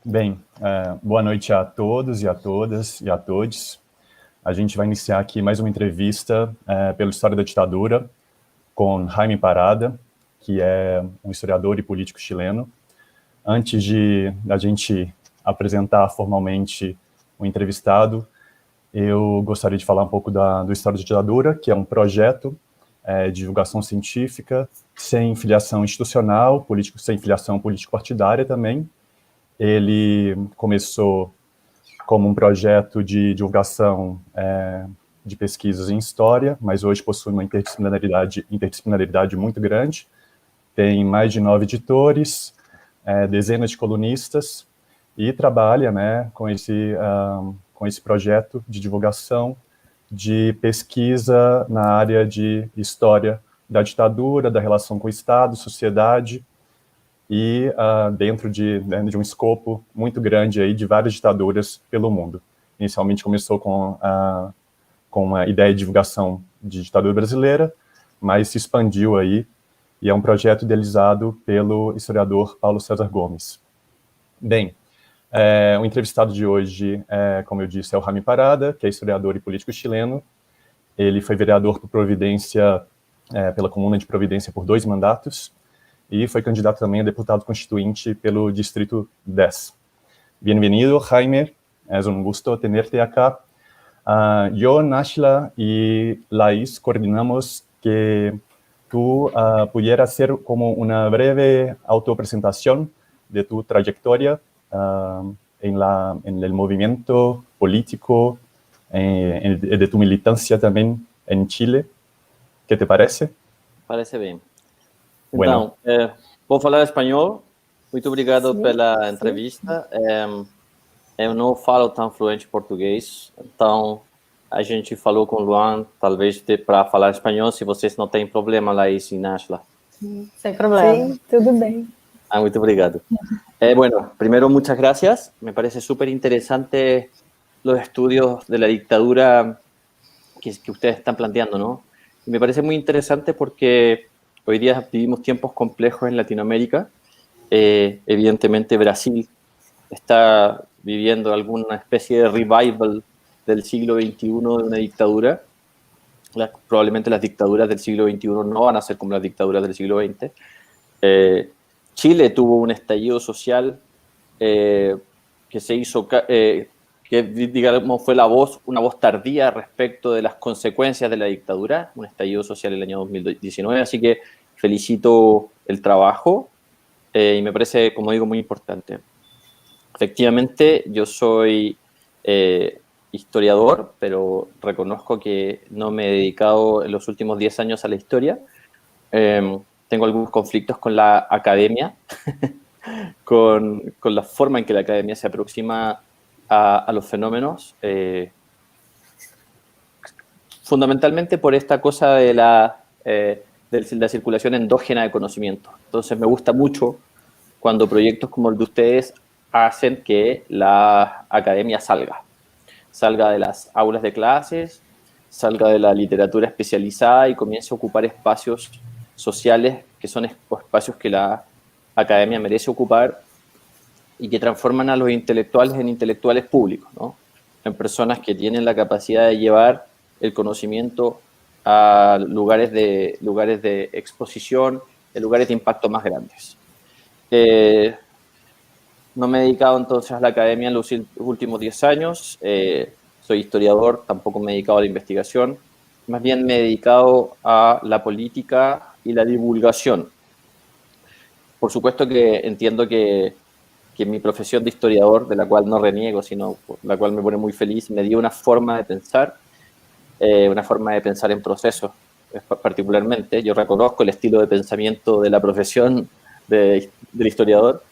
Bem, boa noite a todos e a todas e a todos. A gente vai iniciar aqui mais uma entrevista pela história da ditadura com Jaime Parada, que é um historiador e político chileno. Antes de a gente apresentar formalmente o entrevistado, eu gostaria de falar um pouco do História da Ditadura, que é um projeto de divulgação científica, sem filiação institucional, sem filiação político-partidária também. Ele começou como um projeto de divulgação de pesquisas em história, mas hoje possui uma interdisciplinaridade muito grande. Tem mais de 9 editores, dezenas de colunistas, e trabalha, né, com esse projeto de divulgação de pesquisa na área de história da ditadura, da relação com o Estado, sociedade, e dentro de um escopo muito grande aí de várias ditaduras pelo mundo. Inicialmente começou com a ideia de divulgação de ditadura brasileira, mas se expandiu aí, e é um projeto idealizado pelo historiador Paulo César Gomes. Bem, o entrevistado de hoje, como eu disse, é o Jaime Parada, que é historiador e político chileno. Ele foi vereador por Providência, pela Comuna de Providência por 2 mandatos, y fue candidato también a diputado constituinte pelo Distrito 10. Bienvenido, Jaime. Es un gusto tenerte acá. Yo, Nashla y Laís coordinamos que tú pudieras hacer como una breve autopresentación de tu trayectoria en el movimiento político, de tu militancia también en Chile. ¿Qué te parece? Parece bem. Bueno. Então, vou falar espanhol. Muito obrigado pela entrevista. Eu não falo tão fluente português, então a gente falou com o Luan, talvez para falar espanhol, se vocês não têm problema, Laís e Nashla. Sem problema. Sim, tudo bem. Muito obrigado. Bueno, primero, muchas gracias. Me parece súper interesante los estudios de la dictadura que ustedes están planteando, ¿no? Y me parece muy interesante porque hoy día vivimos tiempos complejos en Latinoamérica. Evidentemente Brasil está viviendo alguna especie de revival del siglo XXI de una dictadura. Probablemente las dictaduras del siglo XXI no van a ser como las dictaduras del siglo XX. Chile tuvo un estallido social que se hizo, que digamos fue una voz tardía respecto de las consecuencias de la dictadura, un estallido social el año 2019, así que felicito el trabajo y me parece, como digo, muy importante. Efectivamente, yo soy historiador, pero reconozco que no me he dedicado en los últimos 10 años a la historia. Tengo algunos conflictos con la academia, con la forma en que la academia se aproxima a los fenómenos, fundamentalmente por esta cosa de la circulación endógena de conocimiento. Entonces me gusta mucho cuando proyectos como el de ustedes hacen que la academia salga de las aulas de clases, salga de la literatura especializada y comience a ocupar espacios sociales que son espacios que la academia merece ocupar y que transforman a los intelectuales en intelectuales públicos, ¿no? En personas que tienen la capacidad de llevar el conocimiento a lugares de exposición, en lugares de impacto más grandes. No me he dedicado entonces a la academia en los últimos 10 años, soy historiador, tampoco me he dedicado a la investigación, más bien me he dedicado a la política y la divulgación. Por supuesto que entiendo que mi profesión de historiador, de la cual no reniego, sino la cual me pone muy feliz, me dio una forma de pensar en procesos particularmente. Yo reconozco el estilo de pensamiento de la profesión del historiador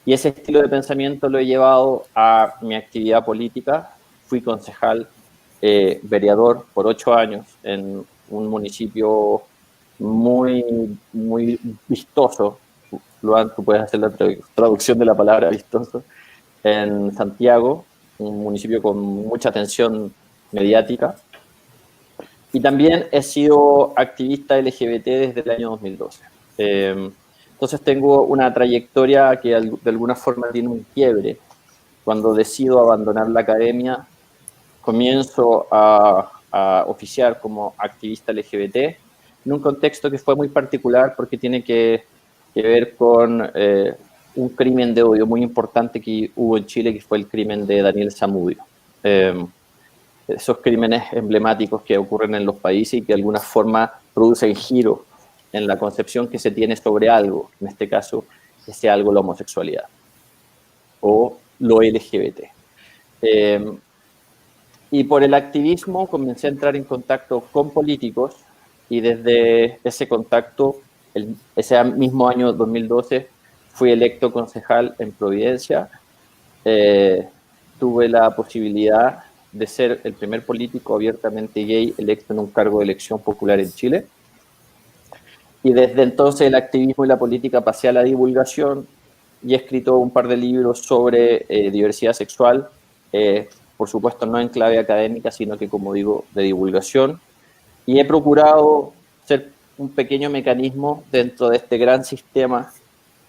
y ese estilo de pensamiento lo he llevado a mi actividad política. Fui concejal, vereador por 8 años en un municipio muy, muy vistoso. Luan, tú puedes hacer la traducción de la palabra vistoso, en Santiago, un municipio con mucha atención mediática. Y también he sido activista LGBT desde el año 2012. Entonces tengo una trayectoria que de alguna forma tiene un quiebre cuando decido abandonar la academia, comienzo a oficiar como activista LGBT en un contexto que fue muy particular porque tiene que ver con un crimen de odio muy importante que hubo en Chile, que fue el crimen de Daniel Zamudio. Esos crímenes emblemáticos que ocurren en los países y que de alguna forma producen giro en la concepción que se tiene sobre algo, en este caso, ese algo la homosexualidad o lo LGBT. Y por el activismo comencé a entrar en contacto con políticos y desde ese contacto, ese mismo año 2012, fui electo concejal en Providencia. Tuve la posibilidad de ser el primer político abiertamente gay electo en un cargo de elección popular en Chile. Y desde entonces el activismo y la política pasé a la divulgación y he escrito un par de libros sobre diversidad sexual, por supuesto no en clave académica, sino que, como digo, de divulgación. Y he procurado ser un pequeño mecanismo dentro de este gran sistema,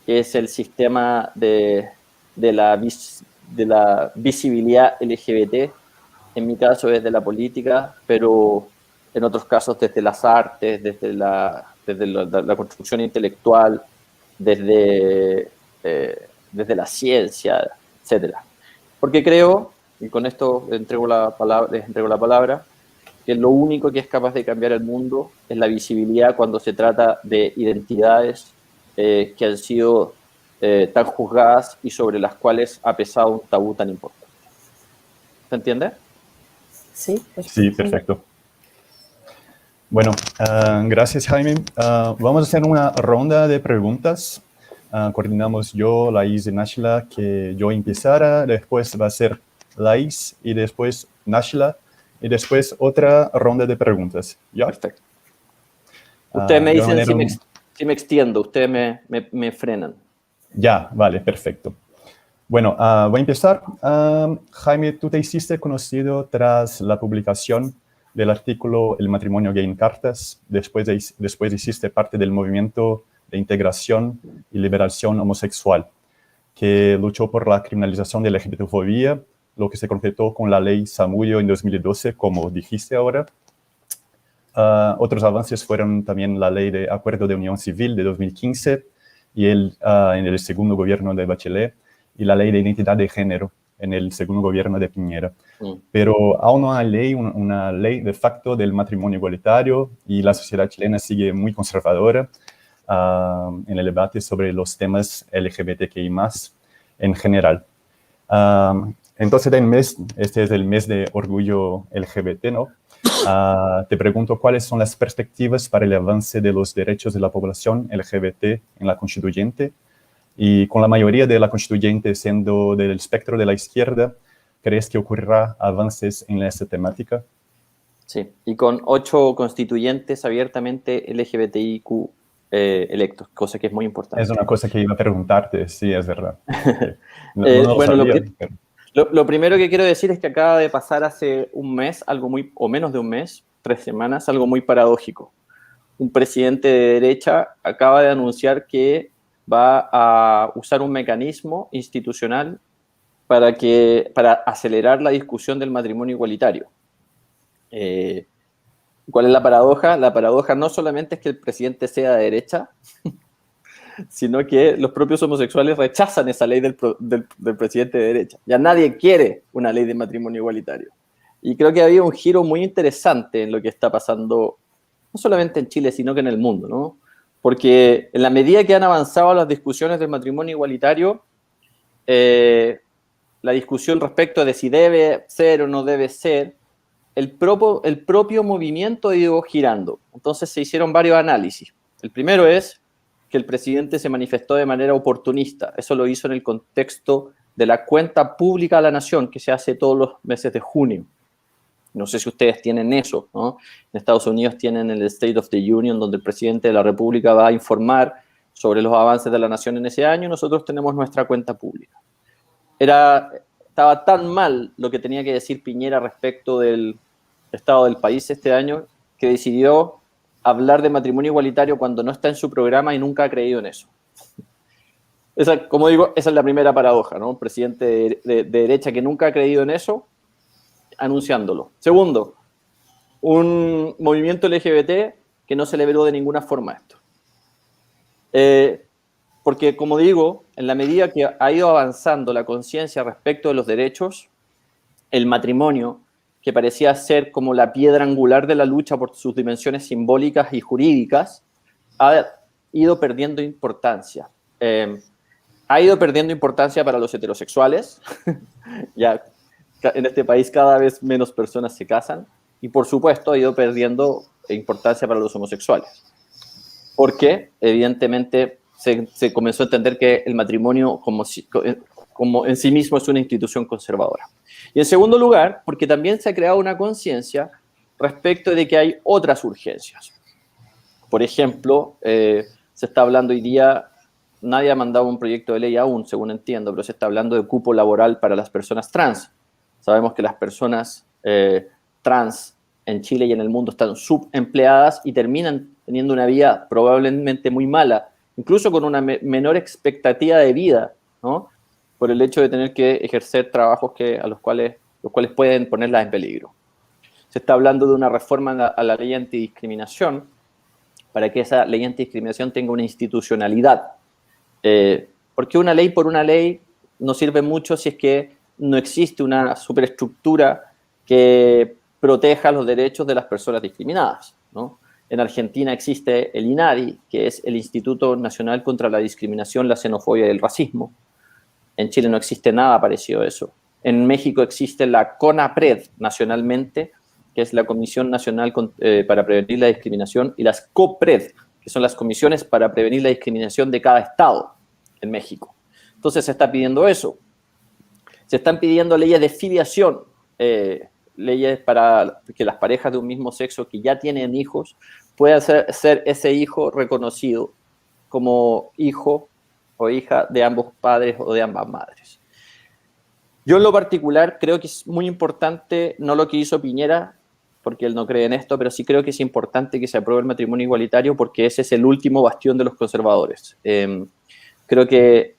que es el sistema de la visibilidad LGBT, en mi caso desde la política, pero en otros casos desde las artes, desde la construcción intelectual, desde la ciencia, etc. Porque creo, y con esto les entrego la palabra, que lo único que es capaz de cambiar el mundo es la visibilidad cuando se trata de identidades que han sido tan juzgadas y sobre las cuales ha pesado un tabú tan importante. ¿Se entiende? Sí, sí, perfecto. Bueno, gracias, Jaime. Vamos a hacer una ronda de preguntas. Coordinamos yo, Laís y Nashla, que yo empezara, después va a ser Laís y después Nashla y después otra ronda de preguntas. ¿Ya? Perfecto. Ustedes me dicen si me extiendo, ustedes me frenan. Ya, vale, perfecto. Bueno, voy a empezar. Jaime, tú te hiciste conocido tras la publicación del artículo El matrimonio gay en cartas. Después hiciste parte del movimiento de integración y liberación homosexual, que luchó por la criminalización de la LGBTfobia, lo que se concretó con la ley Zamudio en 2012, como dijiste ahora. Otros avances fueron también la ley de acuerdo de unión civil de 2015 y en el segundo gobierno de Bachelet, y la ley de identidad de género en el segundo gobierno de Piñera. Pero aún no hay una ley de facto del matrimonio igualitario y la sociedad chilena sigue muy conservadora en el debate sobre los temas LGBTQI+, en general. Entonces, este es el mes de orgullo LGBT, ¿no? Te pregunto, ¿cuáles son las perspectivas para el avance de los derechos de la población LGBT en la constituyente? Y con la mayoría de la constituyente siendo del espectro de la izquierda, ¿crees que ocurrirá avances en esta temática? Sí, y con 8 constituyentes abiertamente LGBTIQ electos, cosa que es muy importante. Es una cosa que iba a preguntarte, sí, es verdad. Bueno, lo primero que quiero decir es que acaba de pasar hace un mes, o menos de un mes, 3 semanas, algo muy paradójico. Un presidente de derecha acaba de anunciar que va a usar un mecanismo institucional para acelerar la discusión del matrimonio igualitario. ¿Cuál es la paradoja? La paradoja no solamente es que el presidente sea de derecha, sino que los propios homosexuales rechazan esa ley del presidente de derecha. Ya nadie quiere una ley de matrimonio igualitario. Y creo que había un giro muy interesante en lo que está pasando, no solamente en Chile, sino que en el mundo, ¿no? Porque en la medida que han avanzado las discusiones del matrimonio igualitario, la discusión respecto de si debe ser o no debe ser, el propio movimiento ha ido girando. Entonces se hicieron varios análisis. El primero es que el presidente se manifestó de manera oportunista. Eso lo hizo en el contexto de la cuenta pública a la nación, que se hace todos los meses de junio. No sé si ustedes tienen eso, ¿no? En Estados Unidos tienen el State of the Union, donde el presidente de la República va a informar sobre los avances de la nación en ese año. Nosotros tenemos nuestra cuenta pública. Estaba tan mal lo que tenía que decir Piñera respecto del estado del país este año, que decidió hablar de matrimonio igualitario cuando no está en su programa y nunca ha creído en eso. Como digo, esa es la primera paradoja, ¿no? Un presidente de derecha que nunca ha creído en eso, anunciándolo. Segundo, un movimiento LGBT que no celebró de ninguna forma esto. Porque, como digo, en la medida que ha ido avanzando la conciencia respecto de los derechos, el matrimonio, que parecía ser como la piedra angular de la lucha por sus dimensiones simbólicas y jurídicas, ha ido perdiendo importancia. Ha ido perdiendo importancia para los heterosexuales. Ya en este país cada vez menos personas se casan. Y, por supuesto, ha ido perdiendo importancia para los homosexuales. Porque, evidentemente, se comenzó a entender que el matrimonio como en sí mismo es una institución conservadora. Y en segundo lugar, porque también se ha creado una conciencia respecto de que hay otras urgencias. Por ejemplo, se está hablando hoy día, nadie ha mandado un proyecto de ley aún, según entiendo, pero se está hablando de cupo laboral para las personas trans. Sabemos que las personas trans en Chile y en el mundo están subempleadas y terminan teniendo una vida probablemente muy mala, incluso con una menor expectativa de vida, ¿no? Por el hecho de tener que ejercer trabajos los cuales pueden ponerlas en peligro. Se está hablando de una reforma a la ley antidiscriminación para que esa ley antidiscriminación tenga una institucionalidad. Porque una ley por una ley no sirve mucho si es que no existe una superestructura que proteja los derechos de las personas discriminadas, ¿no? En Argentina existe el INADI, que es el Instituto Nacional contra la Discriminación, la Xenofobia y el Racismo. En Chile no existe nada parecido a eso. En México existe la CONAPRED nacionalmente, que es la Comisión Nacional para Prevenir la Discriminación, y las COPRED, que son las comisiones para prevenir la discriminación de cada estado en México. Entonces se está pidiendo eso. Se están pidiendo leyes de filiación, leyes para que las parejas de un mismo sexo que ya tienen hijos puedan ser ese hijo reconocido como hijo o hija de ambos padres o de ambas madres. Yo en lo particular creo que es muy importante, no lo que hizo Piñera, porque él no cree en esto, pero sí creo que es importante que se apruebe el matrimonio igualitario porque ese es el último bastión de los conservadores. Creo que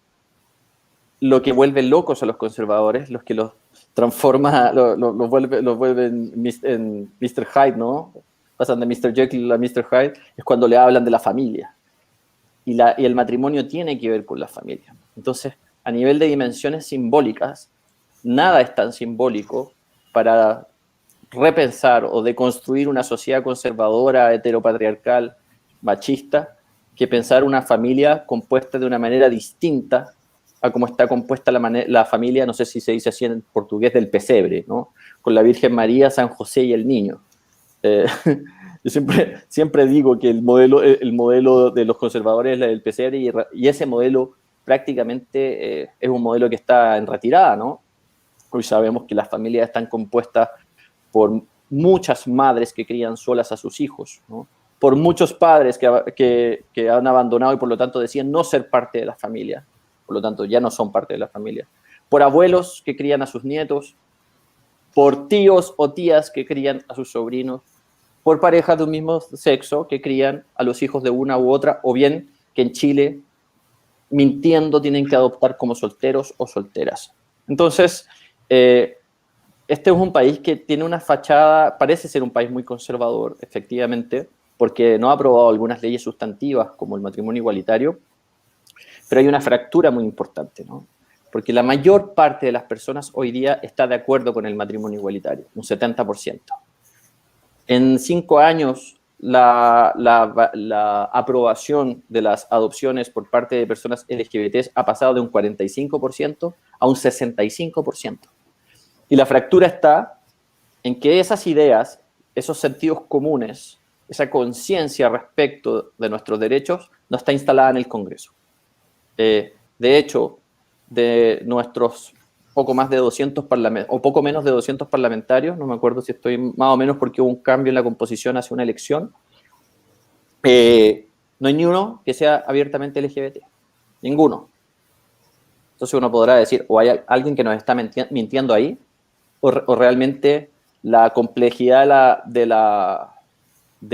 lo que vuelve locos a los conservadores, los que los transforma, los vuelven en Mr. Hyde, ¿no? Pasan de Mr. Jekyll a Mr. Hyde, es cuando le hablan de la familia. Y el matrimonio tiene que ver con la familia. Entonces, a nivel de dimensiones simbólicas, nada es tan simbólico para repensar o deconstruir una sociedad conservadora, heteropatriarcal, machista, que pensar una familia compuesta de una manera distinta a cómo está compuesta la familia, no sé si se dice así en portugués, del pesebre, ¿no? Con la Virgen María, San José y el niño. Yo siempre digo que el modelo de los conservadores es la del pesebre y ese modelo prácticamente es un modelo que está en retirada, ¿no? Hoy sabemos que las familias están compuestas por muchas madres que crían solas a sus hijos, ¿no? Por muchos padres que han abandonado y por lo tanto deciden no ser parte de la familia, por lo tanto ya no son parte de la familia, por abuelos que crían a sus nietos, por tíos o tías que crían a sus sobrinos, por parejas de un mismo sexo que crían a los hijos de una u otra, o bien que en Chile, mintiendo, tienen que adoptar como solteros o solteras. Entonces, este es un país que tiene una fachada, parece ser un país muy conservador, efectivamente, porque no ha aprobado algunas leyes sustantivas como el matrimonio igualitario, pero hay una fractura muy importante, ¿no? Porque la mayor parte de las personas hoy día está de acuerdo con el matrimonio igualitario, un 70%. En 5 años, la aprobación de las adopciones por parte de personas LGBT ha pasado de un 45% a un 65%. Y la fractura está en que esas ideas, esos sentidos comunes, esa conciencia respecto de nuestros derechos no está instalada en el Congreso. De hecho, de nuestros poco más de 200 parlamentarios, o poco menos de 200 parlamentarios, no me acuerdo si estoy más o menos porque hubo un cambio en la composición hacia una elección, no hay ni uno que sea abiertamente LGBT, ninguno. Entonces uno podrá decir, o hay alguien que nos está mintiendo ahí, o realmente la complejidad de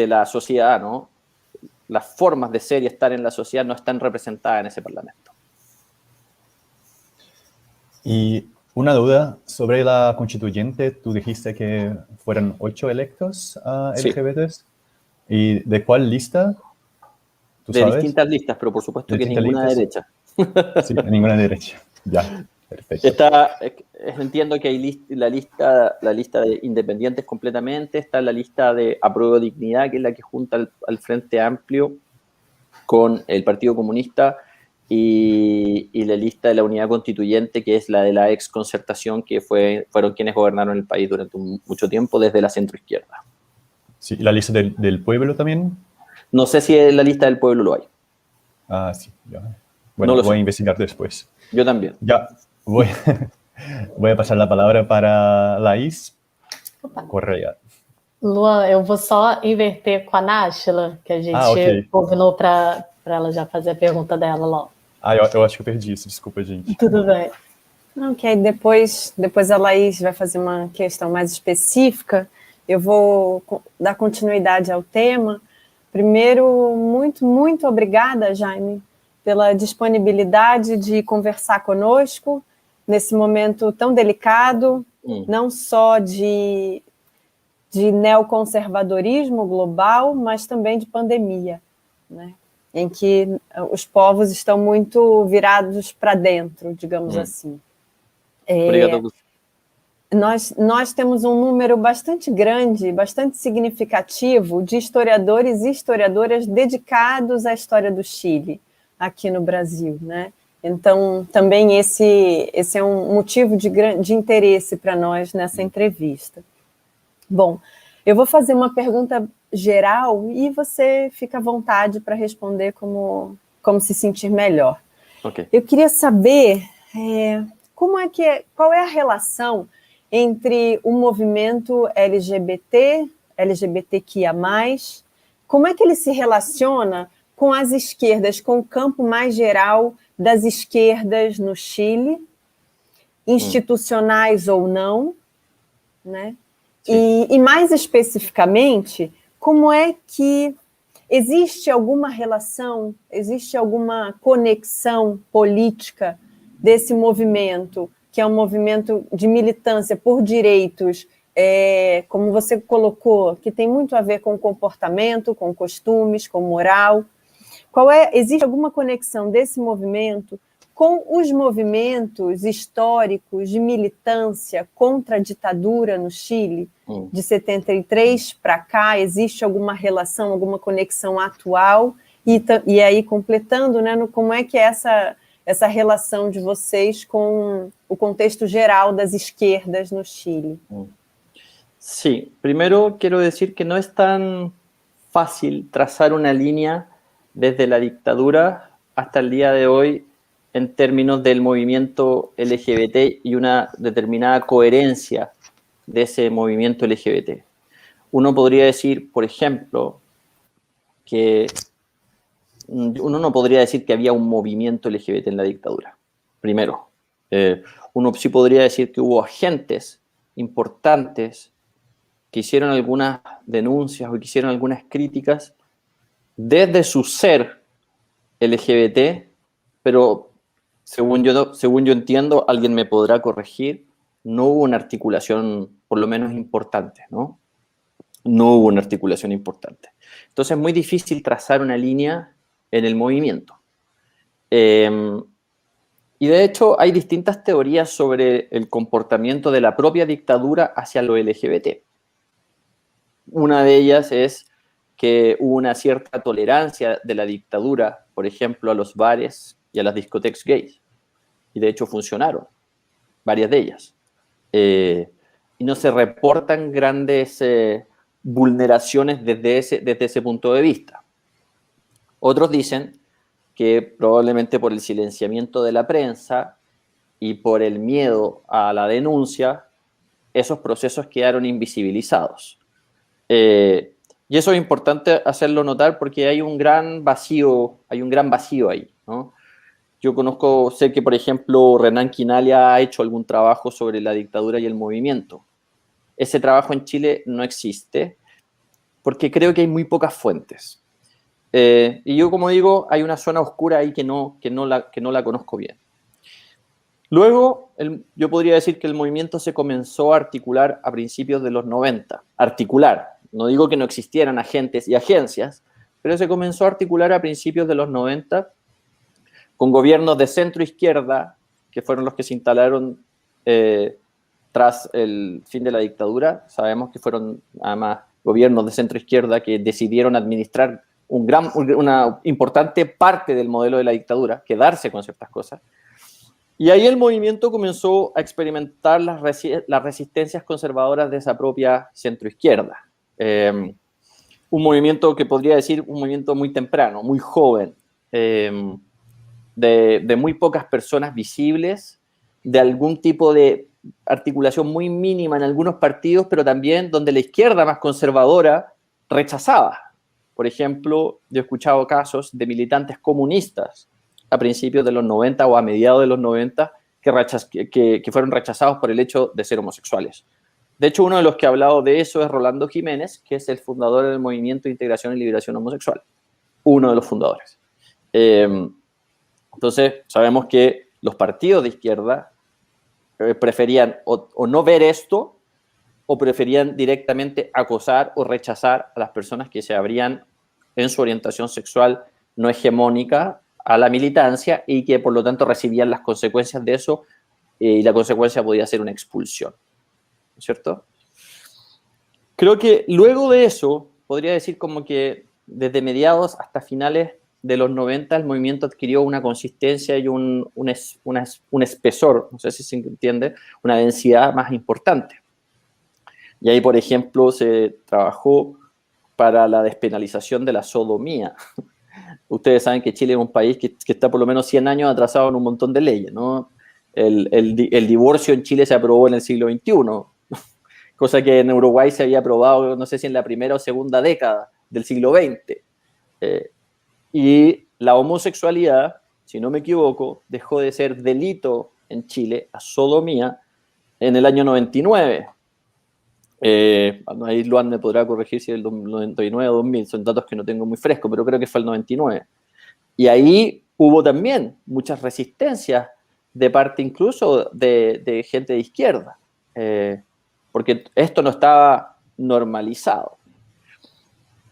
la sociedad, ¿no? Las formas de ser y estar en la sociedad no están representadas en ese parlamento. Y una duda sobre la constituyente, tú dijiste que fueron 8 electos Sí, LGBTs. ¿Y de cuál lista? ¿Tú de sabes? distintas listas, pero por supuesto ¿De que distintas ninguna listas? derecha. Sí, ninguna derecha. Ya, perfecto. Entiendo que hay la lista de independientes completamente, está la lista de Apruebo Dignidad, que es la que junta al Frente Amplio con el Partido Comunista, y la lista de la Unidad Constituyente, que es la de la ex Concertación, que fueron quienes gobernaron el país durante mucho tiempo desde la centroizquierda. Sí, ¿y la lista del pueblo también? No sé si en la lista del pueblo lo hay. Ah, sí. Ya. No Bueno, lo voy a sé. investigar después. Yo también. Ya, voy, voy a pasar la palabra para Laís Opa. Correia. Luan, eu vou só inverter com a Náshila, que a gente ok. combinou para ela já fazer a pergunta dela logo. Eu acho que eu perdi isso, desculpa, gente. Tudo bem. Não, que aí depois a Laís vai fazer uma questão mais específica. Eu vou dar continuidade ao tema. Primeiro, muito obrigada, Jaime, pela disponibilidade de conversar conosco nesse momento tão delicado, não só de neoconservadorismo global, mas também de pandemia, né? Em que os povos estão muito virados para dentro, digamos assim. Obrigado. Nós temos um número bastante grande, bastante significativo de historiadores e historiadoras dedicados à história do Chile, aqui no Brasil, né? Então, também esse é um motivo de interesse para nós nessa entrevista. Bom, eu vou fazer uma pergunta geral e você fica à vontade para responder como se sentir melhor. Okay. Eu queria saber qual é a relação entre o movimento LGBTQIA+, como é que ele se relaciona com as esquerdas, com o campo mais geral das esquerdas no Chile, institucionais ou não, né? E mais especificamente, como é que existe alguma relação, existe alguma conexão política desse movimento, que é um movimento de militância por direitos, como você colocou, que tem muito a ver com comportamento, com costumes, com moral. Existe alguma conexão desse movimento com os movimentos históricos de militância contra a ditadura no Chile, de 73 para cá? Existe alguma relação, alguma conexão atual? E aí, completando, né, como é que é essa relação de vocês com o contexto geral das esquerdas no Chile? Sí, primero quiero decir que no es tan fácil trazar una línea desde la dictadura hasta el día de hoy en términos del movimiento LGBT y una determinada coherencia de ese movimiento LGBT. Uno podría decir, por ejemplo, que uno no podría decir que había un movimiento LGBT en la dictadura, primero. Uno sí podría decir que hubo agentes importantes que hicieron algunas denuncias o que hicieron algunas críticas desde su ser LGBT, pero según yo entiendo, alguien me podrá corregir, no hubo una articulación por lo menos importante, ¿no? No hubo una articulación importante. Entonces es muy difícil trazar una línea en el movimiento. Y de hecho hay distintas teorías sobre el comportamiento de la propia dictadura hacia lo LGBT. Una de ellas es que hubo una cierta tolerancia de la dictadura, por ejemplo, a los bares y a las discotecas gays. Y de hecho funcionaron, varias de ellas. Y no se reportan grandes vulneraciones desde ese punto de vista. Otros dicen que probablemente por el silenciamiento de la prensa y por el miedo a la denuncia, esos procesos quedaron invisibilizados. Y eso es importante hacerlo notar porque hay un gran vacío ahí, ¿no? Yo sé que, por ejemplo, Renan Quinalia ha hecho algún trabajo sobre la dictadura y el movimiento. Ese trabajo en Chile no existe porque creo que hay muy pocas fuentes. Y yo, como digo, hay una zona oscura ahí que no la conozco bien. Luego, yo podría decir que el movimiento se comenzó a articular a principios de los 90. Articular, no digo que no existieran agentes y agencias, pero se comenzó a articular a principios de los 90 con gobiernos de centro-izquierda, que fueron los que se instalaron tras el fin de la dictadura. Sabemos que fueron además gobiernos de centro-izquierda que decidieron administrar una importante parte del modelo de la dictadura, quedarse con ciertas cosas. Y ahí el movimiento comenzó a experimentar las resistencias conservadoras de esa propia centroizquierda. Un movimiento que podría decir un movimiento muy temprano, muy joven, de muy pocas personas visibles, de algún tipo de articulación muy mínima en algunos partidos, pero también donde la izquierda más conservadora rechazaba. Por ejemplo, yo he escuchado casos de militantes comunistas a principios de los 90 o a mediados de los 90 que fueron rechazados por el hecho de ser homosexuales. De hecho, uno de los que ha hablado de eso es Rolando Jiménez, que es el fundador del Movimiento de Integración y Liberación Homosexual. Uno de los fundadores. Entonces, sabemos que los partidos de izquierda preferían o no ver esto, o preferían directamente acosar o rechazar a las personas que se abrían en su orientación sexual no hegemónica a la militancia y que por lo tanto recibían las consecuencias de eso, y la consecuencia podía ser una expulsión, ¿no es cierto? Creo que luego de eso, podría decir como que desde mediados hasta finales de los 90 el movimiento adquirió una consistencia y un espesor, no sé si se entiende, una densidad más importante. Y ahí, por ejemplo, se trabajó para la despenalización de la sodomía. Ustedes saben que Chile es un país que está por lo menos 100 años atrasado en un montón de leyes, ¿no? El divorcio en Chile se aprobó en el siglo XXI, cosa que en Uruguay se había aprobado, no sé si en la primera o segunda década del siglo XX. Y la homosexualidad, si no me equivoco, dejó de ser delito en Chile, a sodomía, en el año 99. Ahí Luan me podrá corregir si es el 99 o 2000, son datos que no tengo muy frescos, pero creo que fue el 99. Y ahí hubo también muchas resistencias de parte incluso de gente de izquierda, porque esto no estaba normalizado.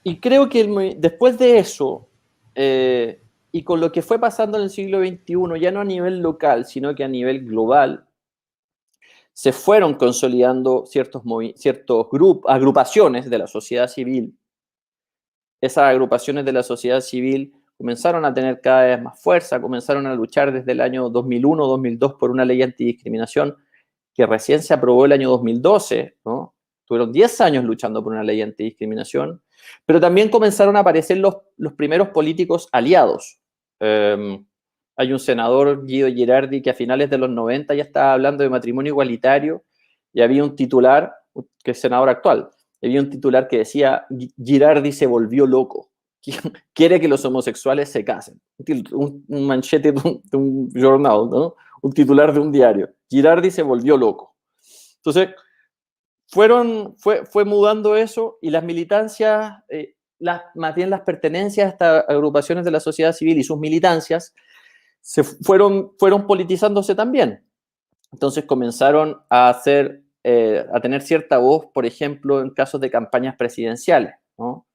Y creo que después de eso, y con lo que fue pasando en el siglo XXI, ya no a nivel local, sino que a nivel global, se fueron consolidando ciertos agrupaciones de la sociedad civil. Esas agrupaciones de la sociedad civil comenzaron a tener cada vez más fuerza, comenzaron a luchar desde el año 2001-2002 por una ley antidiscriminación que recién se aprobó el año 2012, ¿no? Tuvieron 10 años luchando por una ley antidiscriminación, pero también comenzaron a aparecer los primeros políticos aliados. Hay un senador, Guido Girardi, que a finales de los 90 ya estaba hablando de matrimonio igualitario, y había un titular, que es senador actual, había un titular que decía: Girardi se volvió loco, quiere que los homosexuales se casen. Un manchete de un jornal, ¿no? Un titular de un diario. Girardi se volvió loco. Entonces, fue mudando eso, y las militancias, más bien las pertenencias a estas agrupaciones de la sociedad civil y sus militancias, fueron politizándose también. Entonces comenzaron a tener cierta voz, por ejemplo, en casos de campañas presidenciales, ¿no?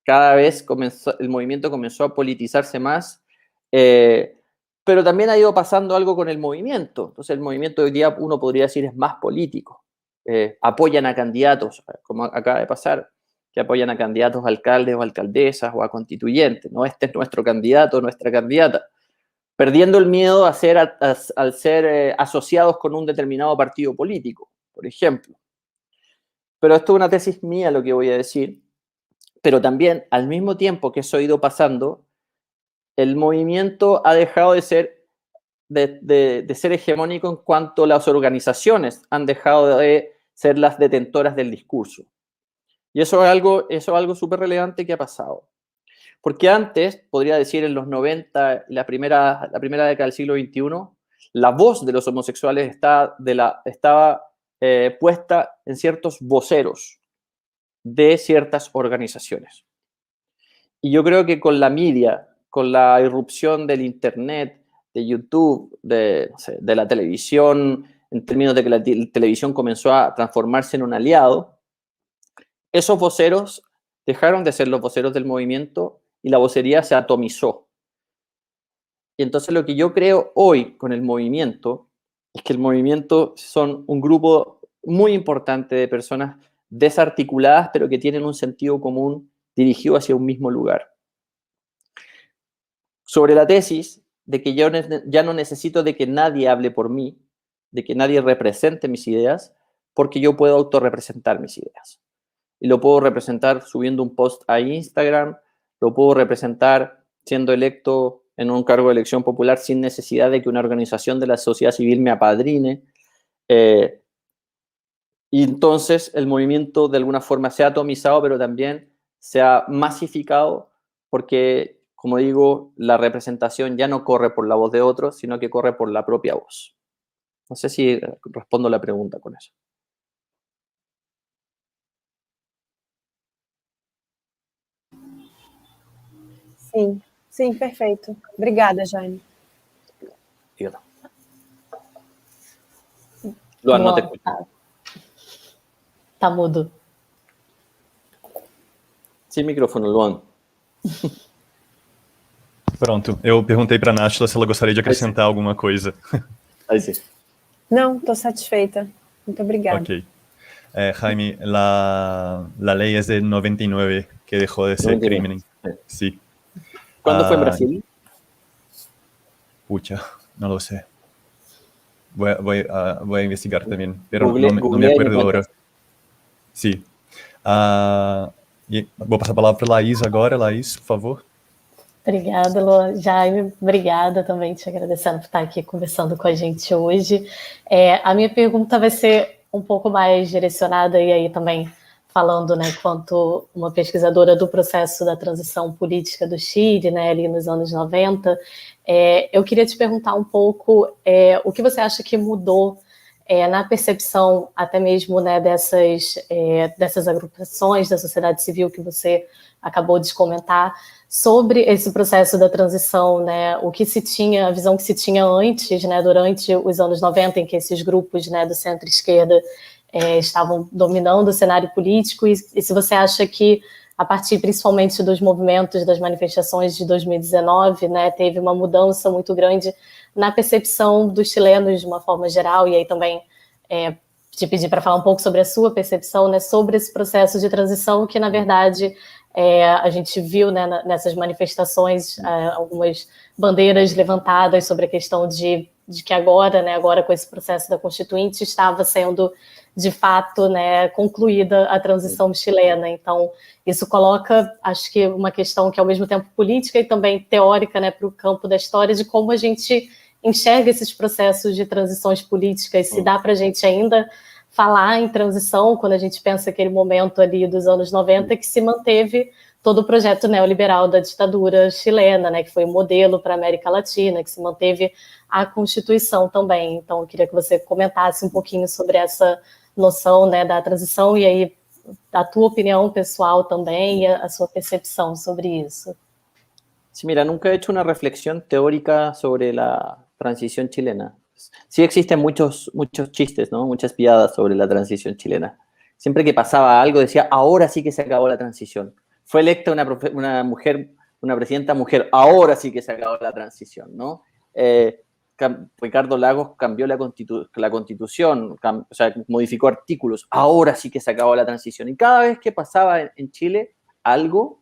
Cada vez el movimiento comenzó a politizarse más, pero también ha ido pasando algo con el movimiento. Entonces el movimiento hoy día, uno podría decir, es más político. Apoyan a candidatos, como acaba de pasar, que apoyan a candidatos a alcaldes o alcaldesas o a constituyentes, ¿no? Este es nuestro candidato, nuestra candidata, perdiendo el miedo al ser asociados con un determinado partido político, por ejemplo. Pero esto es una tesis mía lo que voy a decir, pero también al mismo tiempo que eso ha ido pasando, el movimiento ha dejado de ser hegemónico en cuanto las organizaciones han dejado de ser las detentoras del discurso. Y eso es algo súper relevante que ha pasado. Porque antes, podría decir en los 90, la primera década del siglo XXI, la voz de los homosexuales estaba puesta en ciertos voceros de ciertas organizaciones. Y yo creo que con la media, con la irrupción del Internet, de YouTube, no sé, de la televisión, en términos de que la televisión comenzó a transformarse en un aliado, esos voceros dejaron de ser los voceros del movimiento y la vocería se atomizó. Y entonces lo que yo creo hoy con el movimiento es que el movimiento son un grupo muy importante de personas desarticuladas, pero que tienen un sentido común dirigido hacia un mismo lugar. Sobre la tesis de que yo ya no necesito de que nadie hable por mí, de que nadie represente mis ideas, porque yo puedo autorrepresentar mis ideas. Y lo puedo representar subiendo un post a Instagram, lo puedo representar siendo electo en un cargo de elección popular sin necesidad de que una organización de la sociedad civil me apadrine. Y entonces el movimiento de alguna forma se ha atomizado, pero también se ha masificado porque, como digo, la representación ya no corre por la voz de otros, sino que corre por la propia voz. No sé si respondo la pregunta con eso. Sim, sim, perfeito. Obrigada, Jaime. Dígalo. Luan, no te escucho. Tá mudo. Sem microfone, Luan. Pronto, eu perguntei para a Náshila se ela gostaria de acrescentar alguma coisa. Ahí sí. Não, estou satisfeita. Muito obrigada. Ok. Jaime, la ley es de 99, que dejó de ser 99. crimen. Sí. ¿Cuándo fue en Brasil? Pucha, no lo sé. Voy a investigar también, pero no me Googlea acuerdo ahora. Sim. Vou passar a palavra para a Laís agora. Laís, por favor. Obrigada, Luan. Jaime, obrigada também, te agradecendo por estar aqui conversando com a gente hoje. A minha pergunta vai ser um pouco mais direcionada, e aí também falando, né, quanto uma pesquisadora do processo da transição política do Chile, né, ali nos anos 90, eu queria te perguntar um pouco o que você acha que mudou na percepção até mesmo, né, dessas agrupações da sociedade civil que você acabou de comentar, sobre esse processo da transição, né, o que se tinha, a visão que se tinha antes, né, durante os anos 90, em que esses grupos, né, do centro-esquerda estavam dominando o cenário político, e se você acha que, a partir principalmente dos movimentos, das manifestações de 2019, né, teve uma mudança muito grande na percepção dos chilenos de uma forma geral, e aí também te pedir para falar um pouco sobre a sua percepção, né, sobre esse processo de transição que, na verdade, a gente viu, né, nessas manifestações algumas bandeiras levantadas sobre a questão de que agora, né, agora com esse processo da Constituinte, estava sendo, de fato, né, concluída a transição chilena. Então, isso coloca, acho que, uma questão que é ao mesmo tempo política e também teórica, né, para o campo da história, de como a gente enxerga esses processos de transições políticas, se dá para a gente ainda falar em transição, quando a gente pensa aquele momento ali dos anos 90, que se manteve todo o projeto neoliberal da ditadura chilena, né, que foi um modelo para a América Latina, que se manteve a Constituição também. Então, eu queria que você comentasse um pouquinho sobre essa noção, né, da transição, e aí a tua opinião pessoal também, e a sua percepção sobre isso. Sí, mira, nunca he hecho una reflexión teórica sobre la transición chilena. Sí existen muchos chistes, ¿no? Muchas piadas sobre la transición chilena. Siempre que pasaba algo decía, ahora sí que se acabó la transición. Fue electa una mujer, una presidenta mujer, ahora sí que se acabó la transición, ¿no? Ricardo Lagos cambió la constitución, o sea, modificó artículos, ahora sí que se acabó la transición. Y cada vez que pasaba en Chile algo,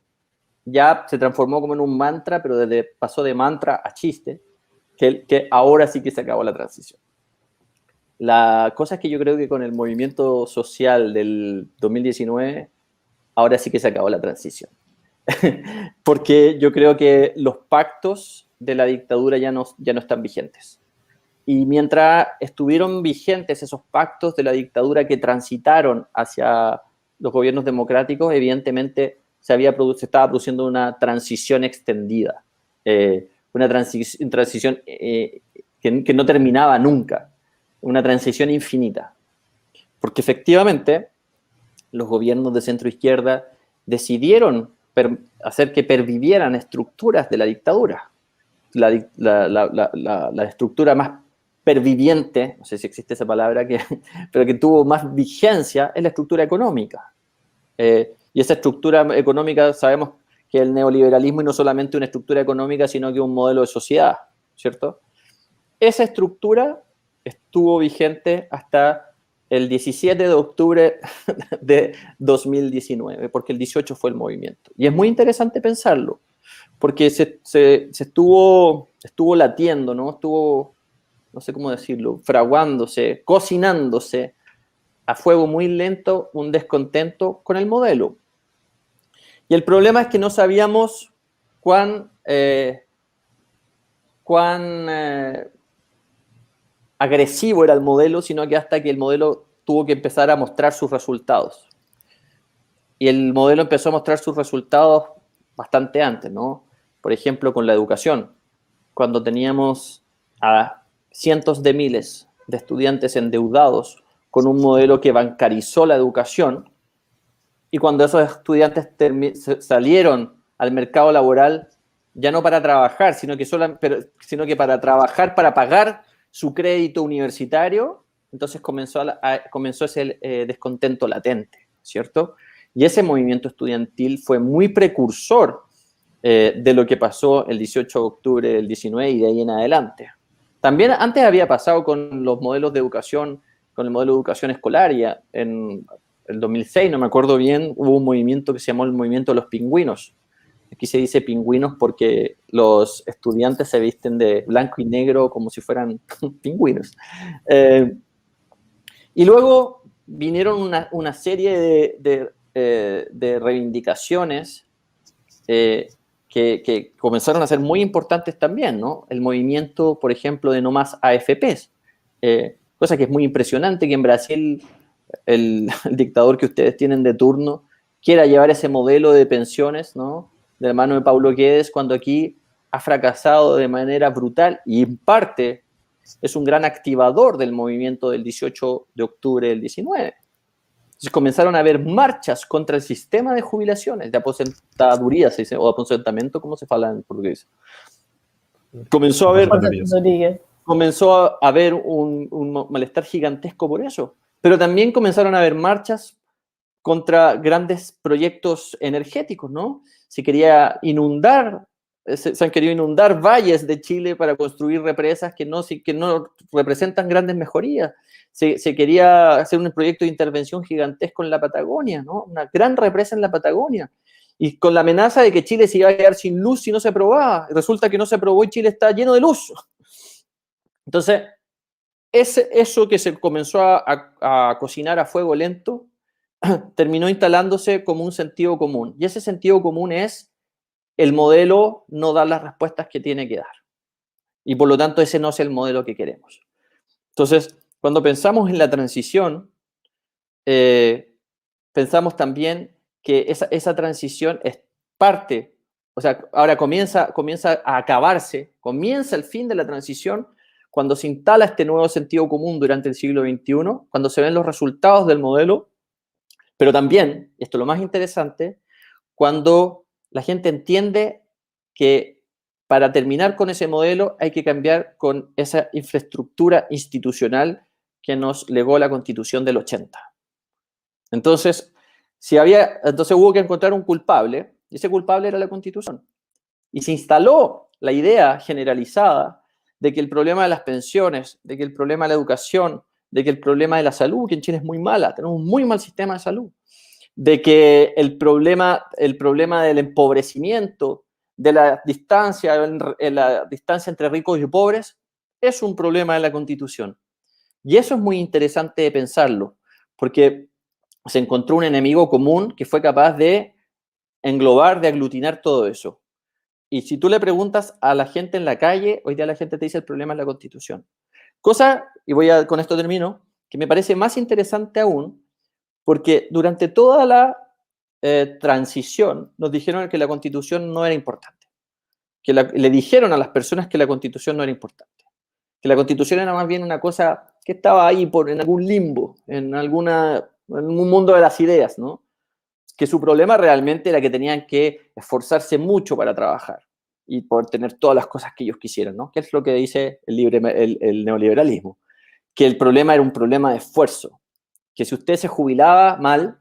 ya se transformó como en un mantra, pero pasó de mantra a chiste, que ahora sí que se acabó la transición. La cosa es que yo creo que con el movimiento social del 2019, ahora sí que se acabó la transición. Porque yo creo que los pactos de la dictadura ya no están vigentes. Y mientras estuvieron vigentes esos pactos de la dictadura que transitaron hacia los gobiernos democráticos, evidentemente se estaba produciendo una transición extendida, una transición que no terminaba nunca, una transición infinita. Porque efectivamente los gobiernos de centro-izquierda decidieron hacer que pervivieran estructuras de la dictadura. la estructura más perviviente, no sé si existe esa palabra, pero que tuvo más vigencia, es la estructura económica. Y esa estructura económica, sabemos que el neoliberalismo, y no solamente una estructura económica, sino que un modelo de sociedad, ¿cierto? Esa estructura estuvo vigente hasta el 17 de octubre de 2019, porque el 18 fue el movimiento. Y es muy interesante pensarlo, porque se estuvo latiendo, ¿no? Estuvo, no sé cómo decirlo, fraguándose, cocinándose a fuego muy lento un descontento con el modelo. Y el problema es que no sabíamos cuán agresivo era el modelo, sino que hasta que el modelo tuvo que empezar a mostrar sus resultados. Y el modelo empezó a mostrar sus resultados bastante antes, ¿no? Por ejemplo, con la educación. Cuando teníamos a cientos de miles de estudiantes endeudados con un modelo que bancarizó la educación, y cuando esos estudiantes salieron al mercado laboral, ya no para trabajar, sino que para trabajar, para pagar su crédito universitario, entonces comenzó ese descontento latente, ¿cierto? Y ese movimiento estudiantil fue muy precursor de lo que pasó el 18 de octubre del 19 y de ahí en adelante. También antes había pasado con los modelos de educación, con el modelo de educación escolar, y en el 2006, no me acuerdo bien, hubo un movimiento que se llamó el movimiento de los pingüinos. Aquí se dice pingüinos porque los estudiantes se visten de blanco y negro como si fueran pingüinos. Y luego vinieron una serie de reivindicaciones que comenzaron a ser muy importantes también, ¿no? El movimiento, por ejemplo, de no más AFPs, cosa que es muy impresionante que en Brasil el dictador que ustedes tienen de turno quiera llevar ese modelo de pensiones, ¿no?, de la mano de Paulo Guedes, cuando aquí ha fracasado de manera brutal y en parte es un gran activador del movimiento del 18 de octubre del 19. Entonces comenzaron a haber marchas contra el sistema de jubilaciones, de aposentadoria, se dice, o aposentamento, ¿cómo se fala en portugués? Comenzó a haber un malestar gigantesco por eso, pero también comenzaron a haber marchas contra grandes proyectos energéticos, ¿no? Se quería inundar, se han querido inundar valles de Chile para construir represas que no representan grandes mejorías. Se quería hacer un proyecto de intervención gigantesco en la Patagonia, ¿no? Una gran represa en la Patagonia, y con la amenaza de que Chile se iba a quedar sin luz si no se aprobaba. Resulta que no se aprobó y Chile está lleno de luz. Entonces, eso que se comenzó a cocinar a fuego lento terminó instalándose como un sentido común. Y ese sentido común es: el modelo no da las respuestas que tiene que dar. Y por lo tanto, ese no es el modelo que queremos. Entonces, cuando pensamos en la transición, pensamos también que esa transición es parte, o sea, ahora comienza a acabarse, comienza el fin de la transición cuando se instala este nuevo sentido común durante el siglo XXI, cuando se ven los resultados del modelo, pero también, y esto es lo más interesante, cuando la gente entiende que para terminar con ese modelo hay que cambiar con esa infraestructura institucional que nos legó la Constitución del 80. Entonces, hubo que encontrar un culpable, y ese culpable era la Constitución. Y se instaló la idea generalizada de que el problema de las pensiones, de que el problema de la educación, de que el problema de la salud, que en Chile es muy mala, tenemos un muy mal sistema de salud, de que el problema del empobrecimiento, de la distancia entre ricos y pobres, es un problema de la Constitución. Y eso es muy interesante de pensarlo, porque se encontró un enemigo común que fue capaz de englobar, de aglutinar todo eso. Y si tú le preguntas a la gente en la calle, hoy día la gente te dice el problema es la Constitución. Cosa, y con esto termino, que me parece más interesante aún, porque durante toda la transición nos dijeron que la Constitución no era importante. Le dijeron a las personas que la Constitución no era importante. Que la Constitución era más bien una cosa que estaba ahí en algún limbo, en un mundo de las ideas, ¿no? Que su problema realmente era que tenían que esforzarse mucho para trabajar. y poder tener todas las cosas que ellos quisieran, ¿no? ¿Qué es lo que dice el neoliberalismo? Que el problema era un problema de esfuerzo, que si usted se jubilaba mal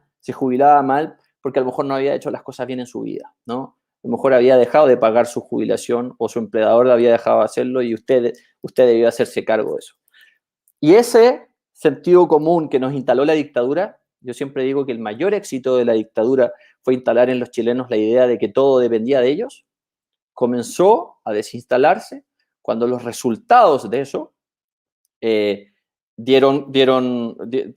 porque a lo mejor no había hecho las cosas bien en su vida, ¿no? A lo mejor había dejado de pagar su jubilación o su empleador había dejado de hacerlo y usted debió hacerse cargo de eso. Y ese sentido común que nos instaló la dictadura, yo siempre digo que el mayor éxito de la dictadura fue instalar en los chilenos la idea de que todo dependía de ellos, comenzó a desinstalarse cuando los resultados de eso se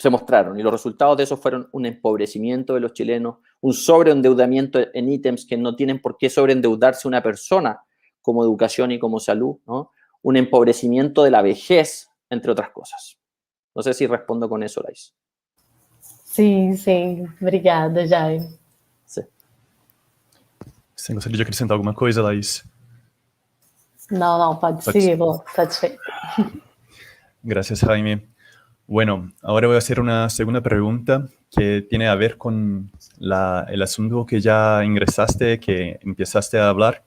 mostraron, y los resultados de eso fueron un empobrecimiento de los chilenos, un sobreendeudamiento en ítems que no tienen por qué sobreendeudarse una persona, como educación y como salud, ¿no? Un empobrecimiento de la vejez, entre otras cosas. No sé si respondo con eso, Laís. Sim, sim. Obrigada, Jair. Sí. Você gostaria de acrescentar alguma coisa, Laís? Não, pode seguir, Lu. Satisfeito. Gracias, Jaime. Bueno, ahora voy a hacer una segunda pregunta que tiene a ver con el asunto que ya ingresaste, que empezaste a hablar,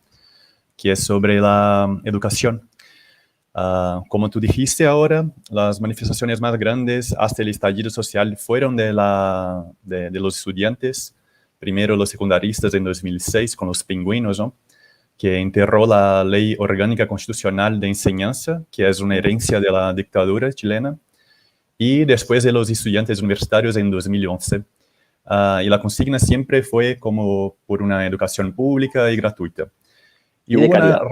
que es sobre la educación. Como tú dijiste ahora, las manifestaciones más grandes hasta el estallido social fueron de los estudiantes, primero los secundaristas en 2006 con los pingüinos, ¿no? Que enterró la Ley Orgánica Constitucional de Enseñanza, que es una herencia de la dictadura chilena, y después de los estudiantes universitarios en 2011. Y la consigna siempre fue como por una educación pública y gratuita. Y de calidad.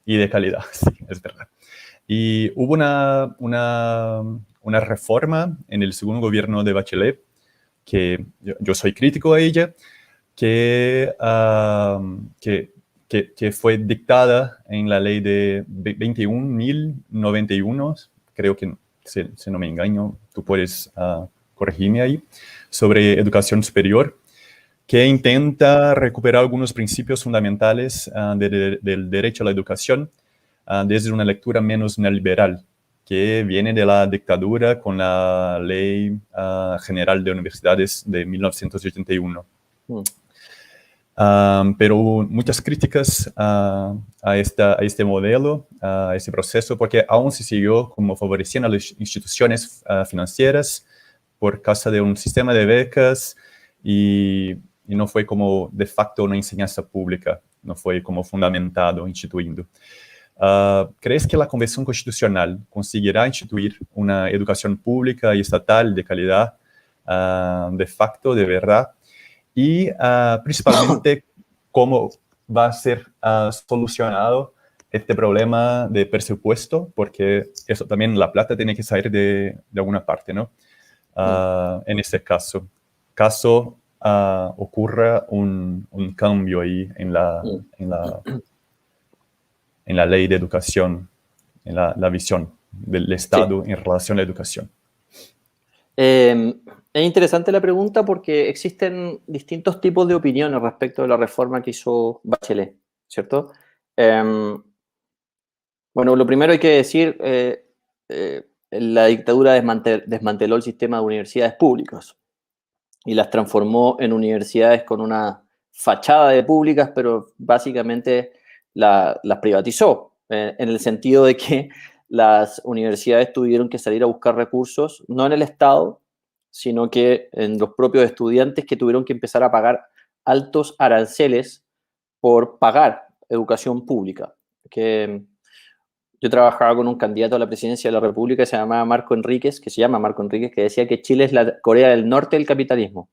Y de calidad, sí, es verdad. Y hubo una reforma en el segundo gobierno de Bachelet, que yo soy crítico a ella, que fue dictada en la ley de 21.091, creo que, si no me engaño, tú puedes corregirme ahí, sobre educación superior, que intenta recuperar algunos principios fundamentales del derecho a la educación desde una lectura menos neoliberal, que viene de la dictadura con la Ley General de Universidades de 1981. Pero hubo muchas críticas a este modelo, a este proceso, porque aún se siguió como favoreciendo a las instituciones financieras por causa de un sistema de becas y no fue como de facto una enseñanza pública, no fue como fundamentado, instituindo. ¿Crees que la Convención Constitucional conseguirá instituir una educación pública y estatal de calidad de facto, de verdad? Y principalmente, ¿cómo va a ser solucionado este problema de presupuesto? Porque eso también, la plata tiene que salir de alguna parte, ¿no? En este caso ocurra un cambio ahí en la ley de educación, en la visión del Estado en relación a la educación. Es interesante la pregunta porque existen distintos tipos de opiniones respecto de la reforma que hizo Bachelet, ¿cierto? Bueno, lo primero hay que decir, la dictadura desmanteló el sistema de universidades públicas y las transformó en universidades con una fachada de públicas, pero básicamente las privatizó, en el sentido de que las universidades tuvieron que salir a buscar recursos, no en el Estado, sino que en los propios estudiantes, que tuvieron que empezar a pagar altos aranceles por pagar educación pública. Que yo trabajaba con un candidato a la presidencia de la República que se llama Marco Enríquez, que decía que Chile es la Corea del Norte del capitalismo.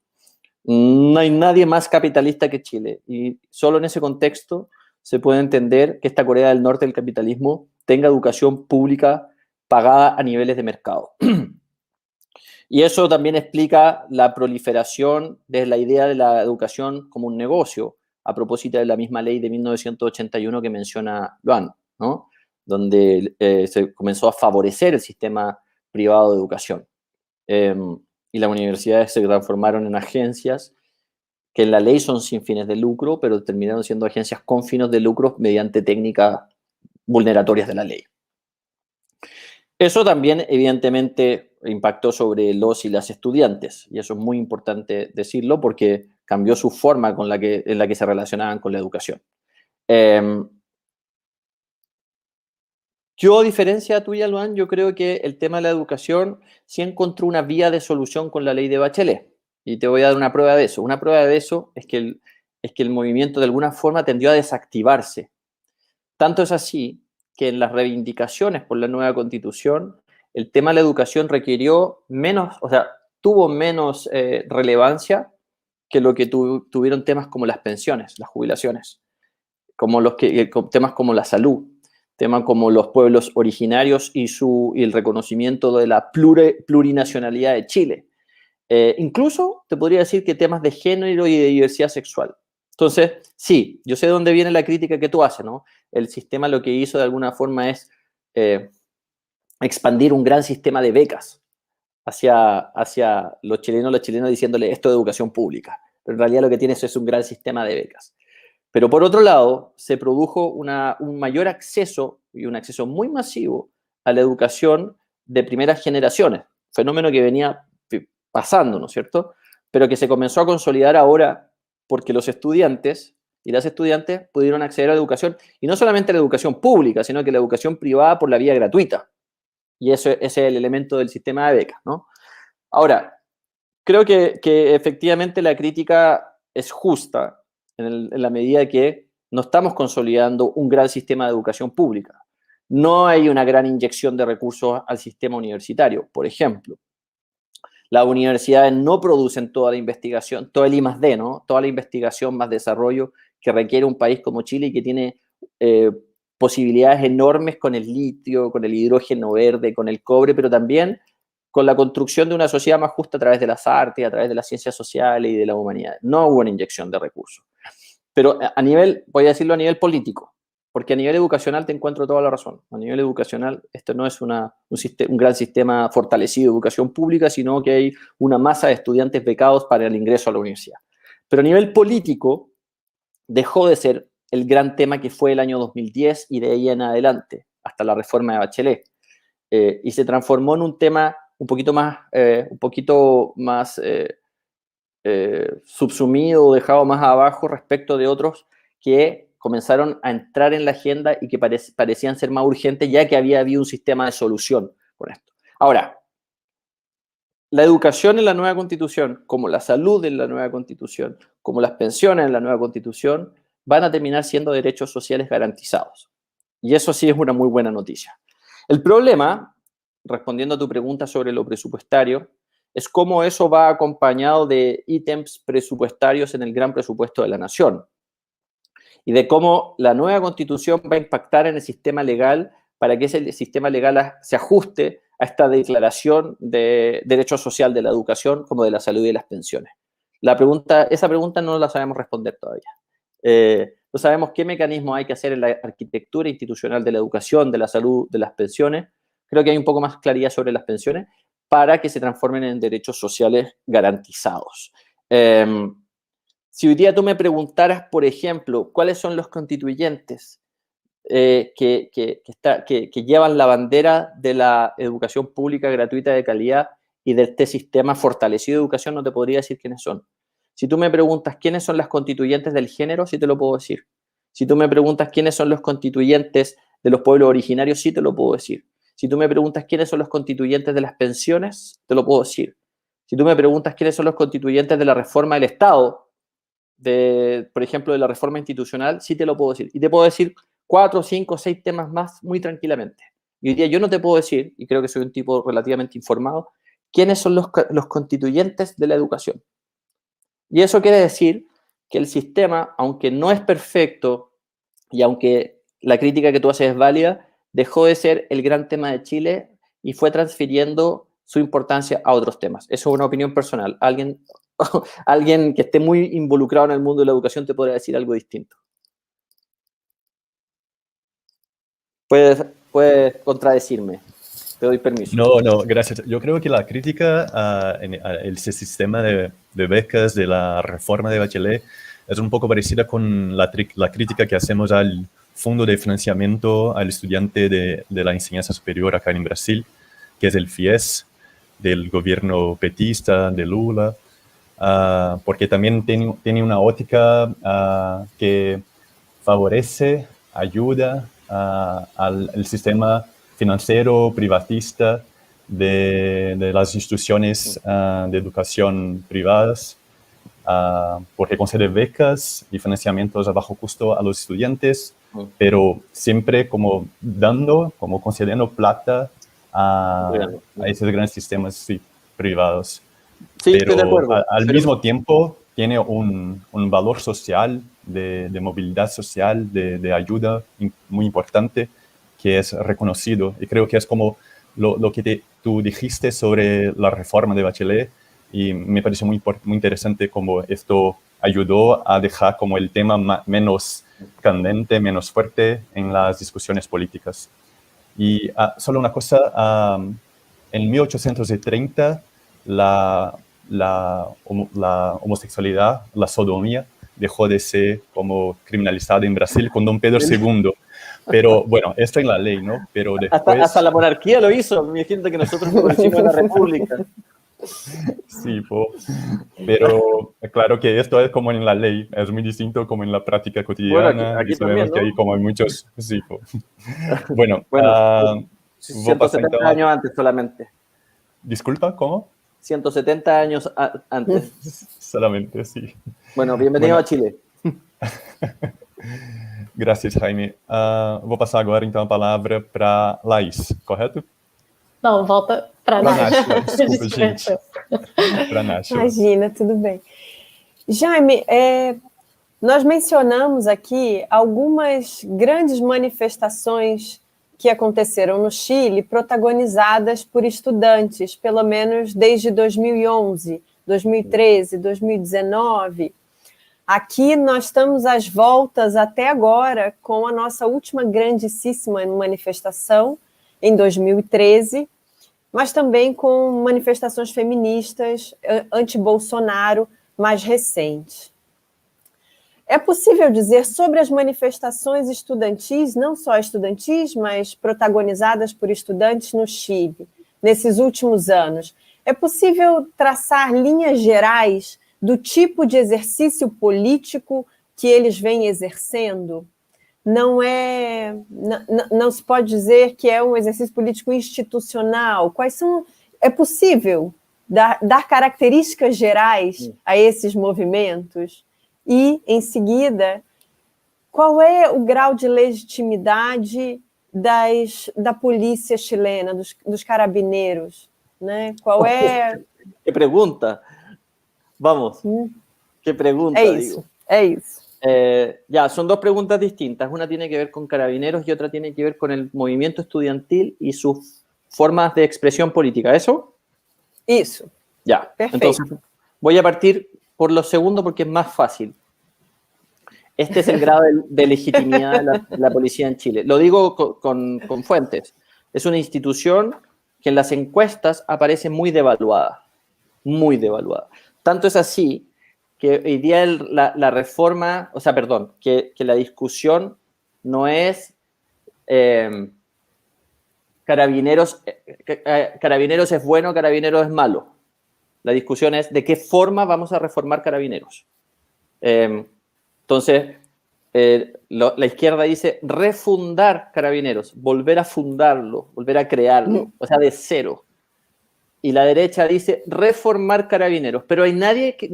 No hay nadie más capitalista que Chile, y solo en ese contexto se puede entender que esta Corea del Norte del capitalismo tenga educación pública pagada a niveles de mercado. Y eso también explica la proliferación de la idea de la educación como un negocio, a propósito de la misma ley de 1981 que menciona Luan, ¿no? Donde se comenzó a favorecer el sistema privado de educación. Y las universidades se transformaron en agencias que en la ley son sin fines de lucro, pero terminaron siendo agencias con fines de lucro mediante técnicas vulneratorias de la ley. Eso también, evidentemente, impactó sobre los y las estudiantes, y eso es muy importante decirlo porque cambió su forma en la que se relacionaban con la educación. Yo, a diferencia tuya, Luan, yo creo que el tema de la educación sí encontró una vía de solución con la ley de Bachelet. Y te voy a dar una prueba de eso. Una prueba de eso es que el movimiento de alguna forma tendió a desactivarse. Tanto es así que en las reivindicaciones por la nueva Constitución, el tema de la educación requirió menos, o sea, tuvo menos relevancia que lo que tuvieron temas como las pensiones, las jubilaciones, como temas como la salud, temas como los pueblos originarios y el reconocimiento de la plurinacionalidad de Chile. Incluso te podría decir que temas de género y de diversidad sexual. Entonces, sí, yo sé de dónde viene la crítica que tú haces, ¿no? El sistema lo que hizo de alguna forma es expandir un gran sistema de becas hacia los chilenos diciéndole esto de educación pública. Pero en realidad lo que tienes es un gran sistema de becas. Pero por otro lado, se produjo un mayor acceso y un acceso muy masivo a la educación de primeras generaciones, fenómeno que venía pasando, ¿no es cierto? Pero que se comenzó a consolidar ahora porque los estudiantes y las estudiantes pudieron acceder a la educación, y no solamente a la educación pública, sino que la educación privada por la vía gratuita. Y ese es el elemento del sistema de becas, ¿no? Ahora, creo que efectivamente la crítica es justa en la medida que no estamos consolidando un gran sistema de educación pública. No hay una gran inyección de recursos al sistema universitario. Por ejemplo, las universidades no producen toda la investigación, todo el I+D, ¿no? Toda la investigación más desarrollo que requiere un país como Chile y que tiene posibilidades enormes con el litio, con el hidrógeno verde, con el cobre, pero también con la construcción de una sociedad más justa a través de las artes, a través de las ciencias sociales y de la humanidad. No hubo una inyección de recursos. Pero voy a decirlo a nivel político, porque a nivel educacional te encuentro toda la razón. A nivel educacional, esto no es un gran sistema fortalecido de educación pública, sino que hay una masa de estudiantes becados para el ingreso a la universidad. Pero a nivel político, dejó de ser el gran tema que fue el año 2010 y de ahí en adelante, hasta la reforma de Bachelet. Y se transformó en un tema un poquito más subsumido o dejado más abajo respecto de otros que comenzaron a entrar en la agenda y que parecían ser más urgentes, ya que había habido un sistema de solución con esto. Ahora, la educación en la nueva Constitución, como la salud en la nueva Constitución, como las pensiones en la nueva Constitución, van a terminar siendo derechos sociales garantizados. Y eso sí es una muy buena noticia. El problema, respondiendo a tu pregunta sobre lo presupuestario, es cómo eso va acompañado de ítems presupuestarios en el gran presupuesto de la nación. Y de cómo la nueva Constitución va a impactar en el sistema legal para que ese sistema legal se ajuste a esta declaración de derecho social de la educación como de la salud y de las pensiones. Esa pregunta no la sabemos responder todavía. No sabemos qué mecanismos hay que hacer en la arquitectura institucional de la educación, de la salud, de las pensiones. Creo que hay un poco más claridad sobre las pensiones para que se transformen en derechos sociales garantizados. Si hoy día tú me preguntaras, por ejemplo, cuáles son los constituyentes que llevan la bandera de la educación pública gratuita de calidad y de este sistema fortalecido de educación, no te podría decir quiénes son. Si tú me preguntas quiénes son las constituyentes del género, sí te lo puedo decir. Si tú me preguntas quiénes son los constituyentes de los pueblos originarios, sí te lo puedo decir. Si tú me preguntas quiénes son los constituyentes de las pensiones, te lo puedo decir. Si tú me preguntas quiénes son los constituyentes de la reforma del Estado, por ejemplo, de la reforma institucional, sí te lo puedo decir. Y te puedo decir 4, 5, 6 temas más muy tranquilamente. Y hoy día yo no te puedo decir, y creo que soy un tipo relativamente informado, quiénes son los constituyentes de la educación. Y eso quiere decir que el sistema, aunque no es perfecto y aunque la crítica que tú haces es válida, dejó de ser el gran tema de Chile y fue transfiriendo su importancia a otros temas. Eso es una opinión personal. Alguien que esté muy involucrado en el mundo de la educación te podrá decir algo distinto. Puedes contradecirme. Te doy permiso. No, gracias. Yo creo que la crítica en ese sistema de becas de la reforma de Bachelet es un poco parecida con la crítica que hacemos al Fondo de Financiamiento al Estudiante de la Enseñanza Superior acá en Brasil, que es el FIES, del gobierno petista, de Lula, porque también tiene una óptica que favorece, ayuda al el sistema financiero privatista de las instituciones de educación privadas, porque concede becas y financiamientos a bajo costo a los estudiantes, pero siempre como concediendo plata a esos grandes sistemas privados. Sí, pero estoy de acuerdo. Al mismo tiempo tiene un valor social, de movilidad social, de ayuda muy importante, que es reconocido. Y creo que es como lo que tú dijiste sobre la reforma de Bachelet, y me pareció muy interesante cómo esto ayudó a dejar como el tema menos candente, menos fuerte en las discusiones políticas. Y solo una cosa, en 1830 la homosexualidad, la sodomía, dejó de ser como criminalizada en Brasil con Don Pedro II. Pero bueno, esto en la ley, ¿no? Pero después... Hasta la monarquía lo hizo, mi gente, que nosotros lo hicimos en la República. Sí, pero claro que esto es como en la ley, es muy distinto como en la práctica cotidiana. Bueno, aquí y sabemos también, ¿no? que hay como muchos... Sí, bueno, 170 años antes solamente. Disculpa, ¿cómo? 170 años antes. Solamente, sí. Bueno, bienvenido a Chile. Gracias, Jaime. Vou passar agora, então, a palavra para Laís, correto? Não, volta para Náshua. Desculpa, gente. Para Náshua. Imagina, tudo bem. Jaime, nós mencionamos aqui algumas grandes manifestações que aconteceram no Chile, protagonizadas por estudantes, pelo menos desde 2011, 2013, 2019. Aqui nós estamos às voltas até agora com a nossa última grandíssima manifestação, em 2013, mas também com manifestações feministas anti-Bolsonaro mais recentes. É possível dizer sobre as manifestações estudantis, não só estudantis, mas protagonizadas por estudantes no Chile, nesses últimos anos, é possível traçar linhas gerais do tipo de exercício político que eles vêm exercendo? Não se pode dizer que é um exercício político institucional. Quais são? É possível dar características gerais a esses movimentos? E, em seguida, qual é o grau de legitimidade da polícia chilena, dos carabineiros? Né? Qual é... Que pergunta! Vamos, qué pregunta, digo. Ya, son dos preguntas distintas. Una tiene que ver con carabineros y otra tiene que ver con el movimiento estudiantil y sus formas de expresión política. ¿Eso? Eso. Ya, perfecto. Entonces voy a partir por lo segundo porque es más fácil. Este es el grado de legitimidad de la policía en Chile. Lo digo con fuentes. Es una institución que en las encuestas aparece muy devaluada. Muy devaluada. Tanto es así que hoy día la reforma, o sea, perdón, que la discusión no es carabineros es bueno, carabineros es malo. La discusión es de qué forma vamos a reformar carabineros. Entonces, la izquierda dice refundar carabineros, volver a fundarlo, volver a crearlo, o sea, de cero. Y la derecha dice reformar carabineros, pero no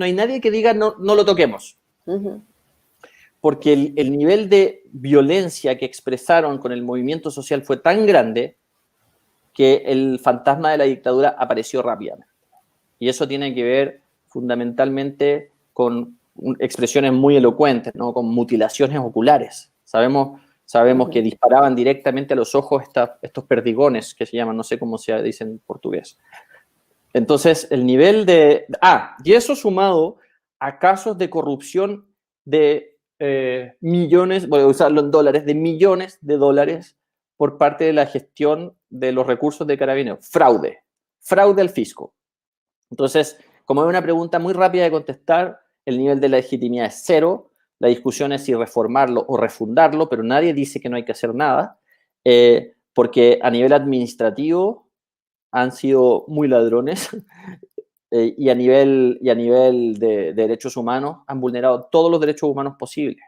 hay nadie que diga no lo toquemos. Porque el nivel de violencia que expresaron con el movimiento social fue tan grande que el fantasma de la dictadura apareció rápidamente. Y eso tiene que ver fundamentalmente con expresiones muy elocuentes, ¿no? Con mutilaciones oculares. Sabemos que disparaban directamente a los ojos estos perdigones que se llaman, no sé cómo se dice en portugués. Entonces, el nivel de... y eso sumado a casos de corrupción de millones, voy a usarlo en dólares, de millones de dólares por parte de la gestión de los recursos de Carabineros. Fraude al fisco. Entonces, como es una pregunta muy rápida de contestar, el nivel de legitimidad es cero, la discusión es si reformarlo o refundarlo, pero nadie dice que no hay que hacer nada, porque a nivel administrativo han sido muy ladrones y a nivel de derechos humanos han vulnerado todos los derechos humanos posibles.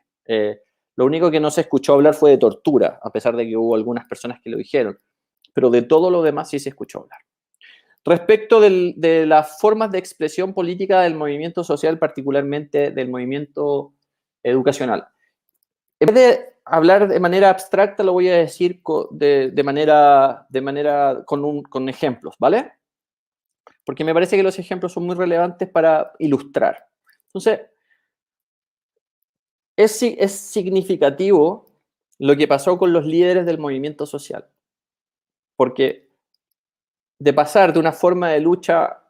Lo único que no se escuchó hablar fue de tortura, a pesar de que hubo algunas personas que lo dijeron. Pero de todo lo demás sí se escuchó hablar. Respecto de las formas de expresión política del movimiento social, particularmente del movimiento educacional. En vez de hablar de manera abstracta, lo voy a decir de manera con ejemplos, ¿vale? Porque me parece que los ejemplos son muy relevantes para ilustrar. Entonces, es significativo lo que pasó con los líderes del movimiento social. Porque de pasar de una forma de lucha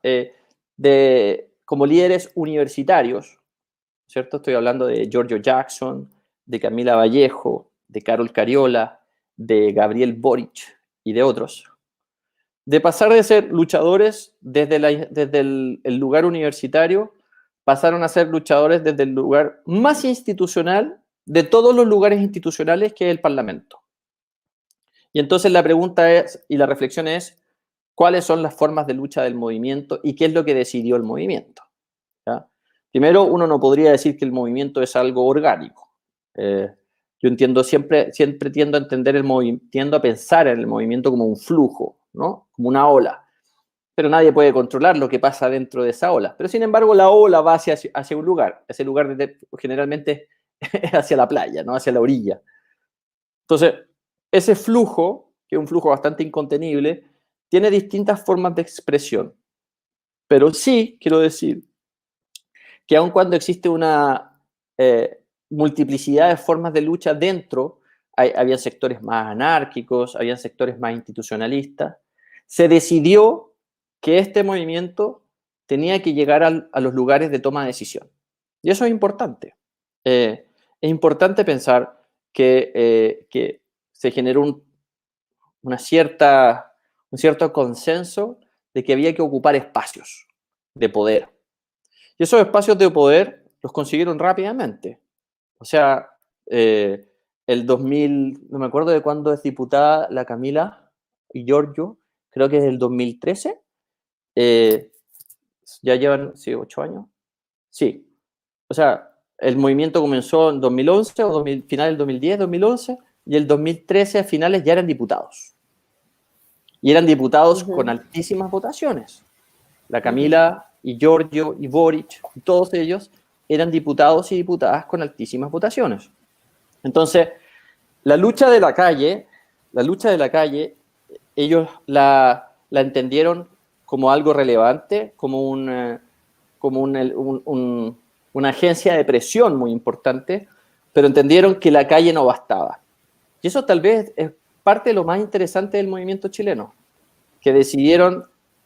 como líderes universitarios, ¿cierto? Estoy hablando de Giorgio Jackson, de Camila Vallejo, de Carol Cariola, de Gabriel Boric y de otros. De pasar de ser luchadores desde el lugar universitario, pasaron a ser luchadores desde el lugar más institucional de todos los lugares institucionales, que es el Parlamento. Y entonces la pregunta es, y la reflexión es, ¿cuáles son las formas de lucha del movimiento y qué es lo que decidió el movimiento? ¿Ya? Primero, uno no podría decir que el movimiento es algo orgánico. Yo entiendo siempre tiendo a entender tiendo a pensar en el movimiento como un flujo, ¿no? Como una ola. Pero nadie puede controlar lo que pasa dentro de esa ola. Pero sin embargo, la ola va hacia un lugar. Ese lugar generalmente es hacia la playa, ¿no? Hacia la orilla. Entonces, ese flujo, que es un flujo bastante incontenible, tiene distintas formas de expresión. Pero sí, quiero decir, que aun cuando existe una multiplicidad de formas de lucha dentro, había sectores más anárquicos, había sectores más institucionalistas, se decidió que este movimiento tenía que llegar a los lugares de toma de decisión. Y eso es importante. Es importante pensar que se generó un cierto consenso de que había que ocupar espacios de poder. Y esos espacios de poder los consiguieron rápidamente. O sea, el 2000, no me acuerdo de cuándo es diputada la Camila y Giorgio, creo que es el 2013. Ya llevan, sí, 8 años. Sí. O sea, el movimiento comenzó en 2011, o final del 2010, 2011, y el 2013 a finales ya eran diputados. Y eran diputados con altísimas votaciones. La Camila y Giorgio y Boric, todos ellos eran diputados y diputadas con altísimas votaciones. Entonces, la lucha de la calle, ellos la entendieron como algo relevante, como una agencia de presión muy importante, pero entendieron que la calle no bastaba. Y eso tal vez es parte de lo más interesante del movimiento chileno, que decidieron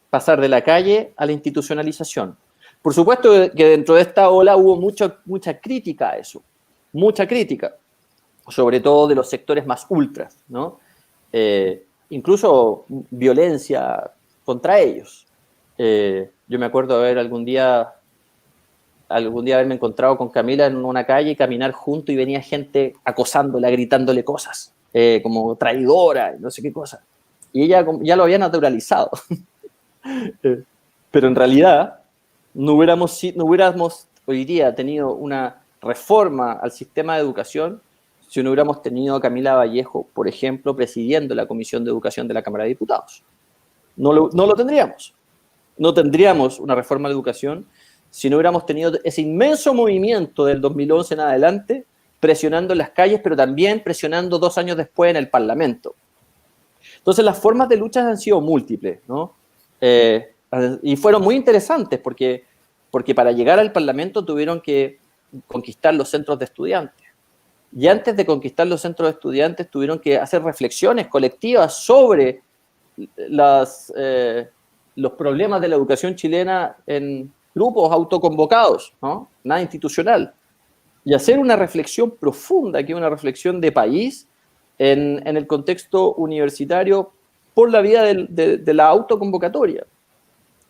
pasar de la calle a la institucionalización. Por supuesto que dentro de esta ola hubo mucha crítica a eso, mucha crítica, sobre todo de los sectores más ultras, ¿no? Incluso violencia contra ellos. Yo me acuerdo de haber algún día haberme encontrado con Camila en una calle y caminar junto y venía gente acosándola, gritándole cosas, como traidora, no sé qué cosa. Y ella ya lo había naturalizado. Pero en realidad no hubiéramos hoy día tenido una reforma al sistema de educación si no hubiéramos tenido a Camila Vallejo, por ejemplo, presidiendo la Comisión de Educación de la Cámara de Diputados. No lo tendríamos. No tendríamos una reforma de educación si no hubiéramos tenido ese inmenso movimiento del 2011 en adelante, presionando en las calles, pero también presionando 2 años después en el Parlamento. Entonces, las formas de lucha han sido múltiples, ¿no? Y fueron muy interesantes porque para llegar al Parlamento tuvieron que conquistar los centros de estudiantes. Y antes de conquistar los centros de estudiantes tuvieron que hacer reflexiones colectivas sobre los problemas de la educación chilena en grupos autoconvocados, ¿no? Nada institucional. Y hacer una reflexión profunda, que es una reflexión de país en el contexto universitario por la vía de la autoconvocatoria.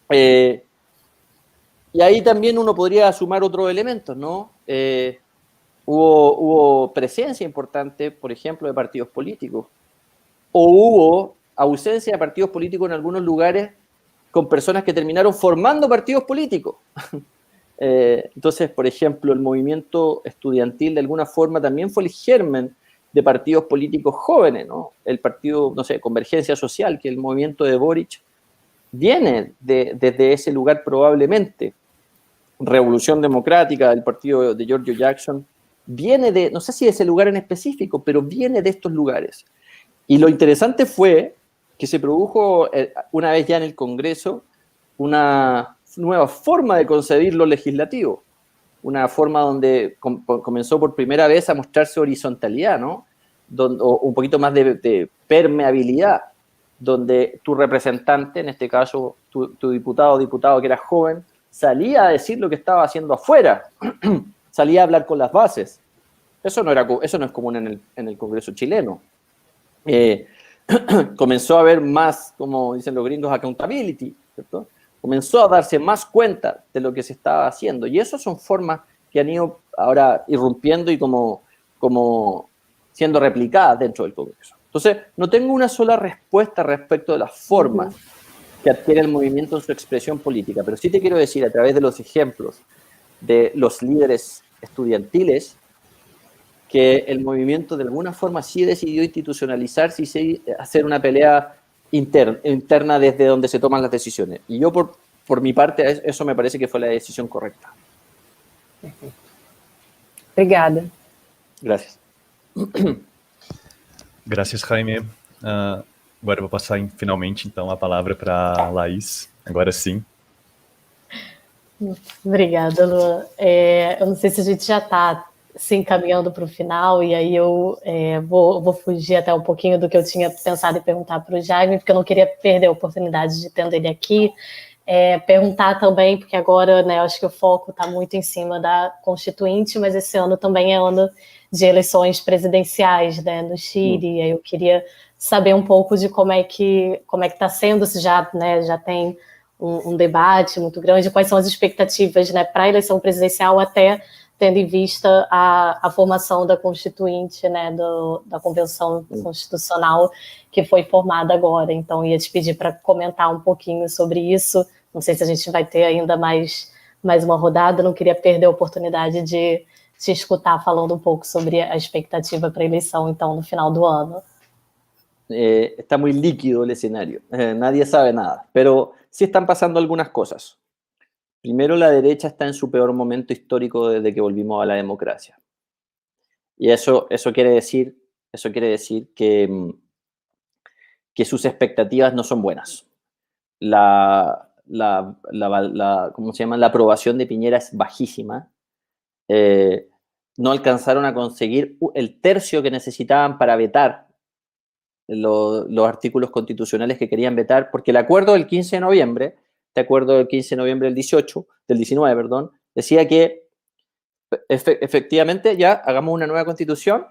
Y ahí también uno podría sumar otros elementos, ¿no? Hubo presencia importante, por ejemplo, de partidos políticos, o hubo ausencia de partidos políticos en algunos lugares con personas que terminaron formando partidos políticos. Entonces, por ejemplo, el movimiento estudiantil de alguna forma también fue el germen de partidos políticos jóvenes, ¿no? El partido, no sé, Convergencia Social, que el movimiento de Boric viene desde ese lugar probablemente. Revolución Democrática, el partido de Giorgio Jackson, viene de, no sé si de ese lugar en específico, pero viene de estos lugares. Y lo interesante fue que se produjo una vez ya en el Congreso una nueva forma de concebir lo legislativo, una forma donde comenzó por primera vez a mostrarse horizontalidad, ¿no? O un poquito más de permeabilidad, donde tu representante, en este caso tu diputado o diputada que era joven, salía a decir lo que estaba haciendo afuera, salía a hablar con las bases. Eso no es común en el Congreso chileno. Comenzó a haber más, como dicen los gringos, accountability, ¿cierto? Comenzó a darse más cuenta de lo que se estaba haciendo. Y esas son formas que han ido ahora irrumpiendo y como siendo replicadas dentro del Congreso. Entonces, no tengo una sola respuesta respecto de las formas que adquiere el movimiento en su expresión política, pero sí te quiero decir, a través de los ejemplos de los líderes estudiantiles, que el movimiento de alguna forma sí decidió institucionalizarse y sí hacer una pelea interna desde donde se toman las decisiones. Y yo, por mi parte, eso me parece que fue la decisión correcta. Obrigada. Gracias. Gracias, Jaime. Agora eu vou passar finalmente, então, a palavra para a Laís. Agora sim. Obrigada, Luan. Eu não sei se a gente já está se encaminhando para o final, e aí eu vou fugir até um pouquinho do que eu tinha pensado em perguntar para o Jaime, porque eu não queria perder a oportunidade de tendo ele aqui. Perguntar também, porque agora, né, eu acho que o foco está muito em cima da Constituinte, mas esse ano também é ano de eleições presidenciais, né, no Chile, e aí eu queria saber um pouco de como é que está sendo, se já tem um debate muito grande, quais são as expectativas, né, para a eleição presidencial, até tendo em vista a formação da Constituinte, né, da Convenção Constitucional que foi formada agora. Então, ia te pedir para comentar um pouquinho sobre isso. Não sei se a gente vai ter ainda mais uma rodada, não queria perder a oportunidade de te escutar falando um pouco sobre a expectativa para a eleição, então, no final do ano. Está muy líquido el escenario, nadie sabe nada, pero sí están pasando algunas cosas. Primero, la derecha está en su peor momento histórico desde que volvimos a la democracia. Y eso quiere decir que sus expectativas no son buenas. ¿Cómo se llama? La aprobación de Piñera es bajísima. No alcanzaron a conseguir el tercio que necesitaban para vetar los artículos constitucionales que querían vetar, porque el acuerdo del 15 de noviembre, este acuerdo del 15 de noviembre del 19, perdón, decía que efectivamente ya hagamos una nueva constitución,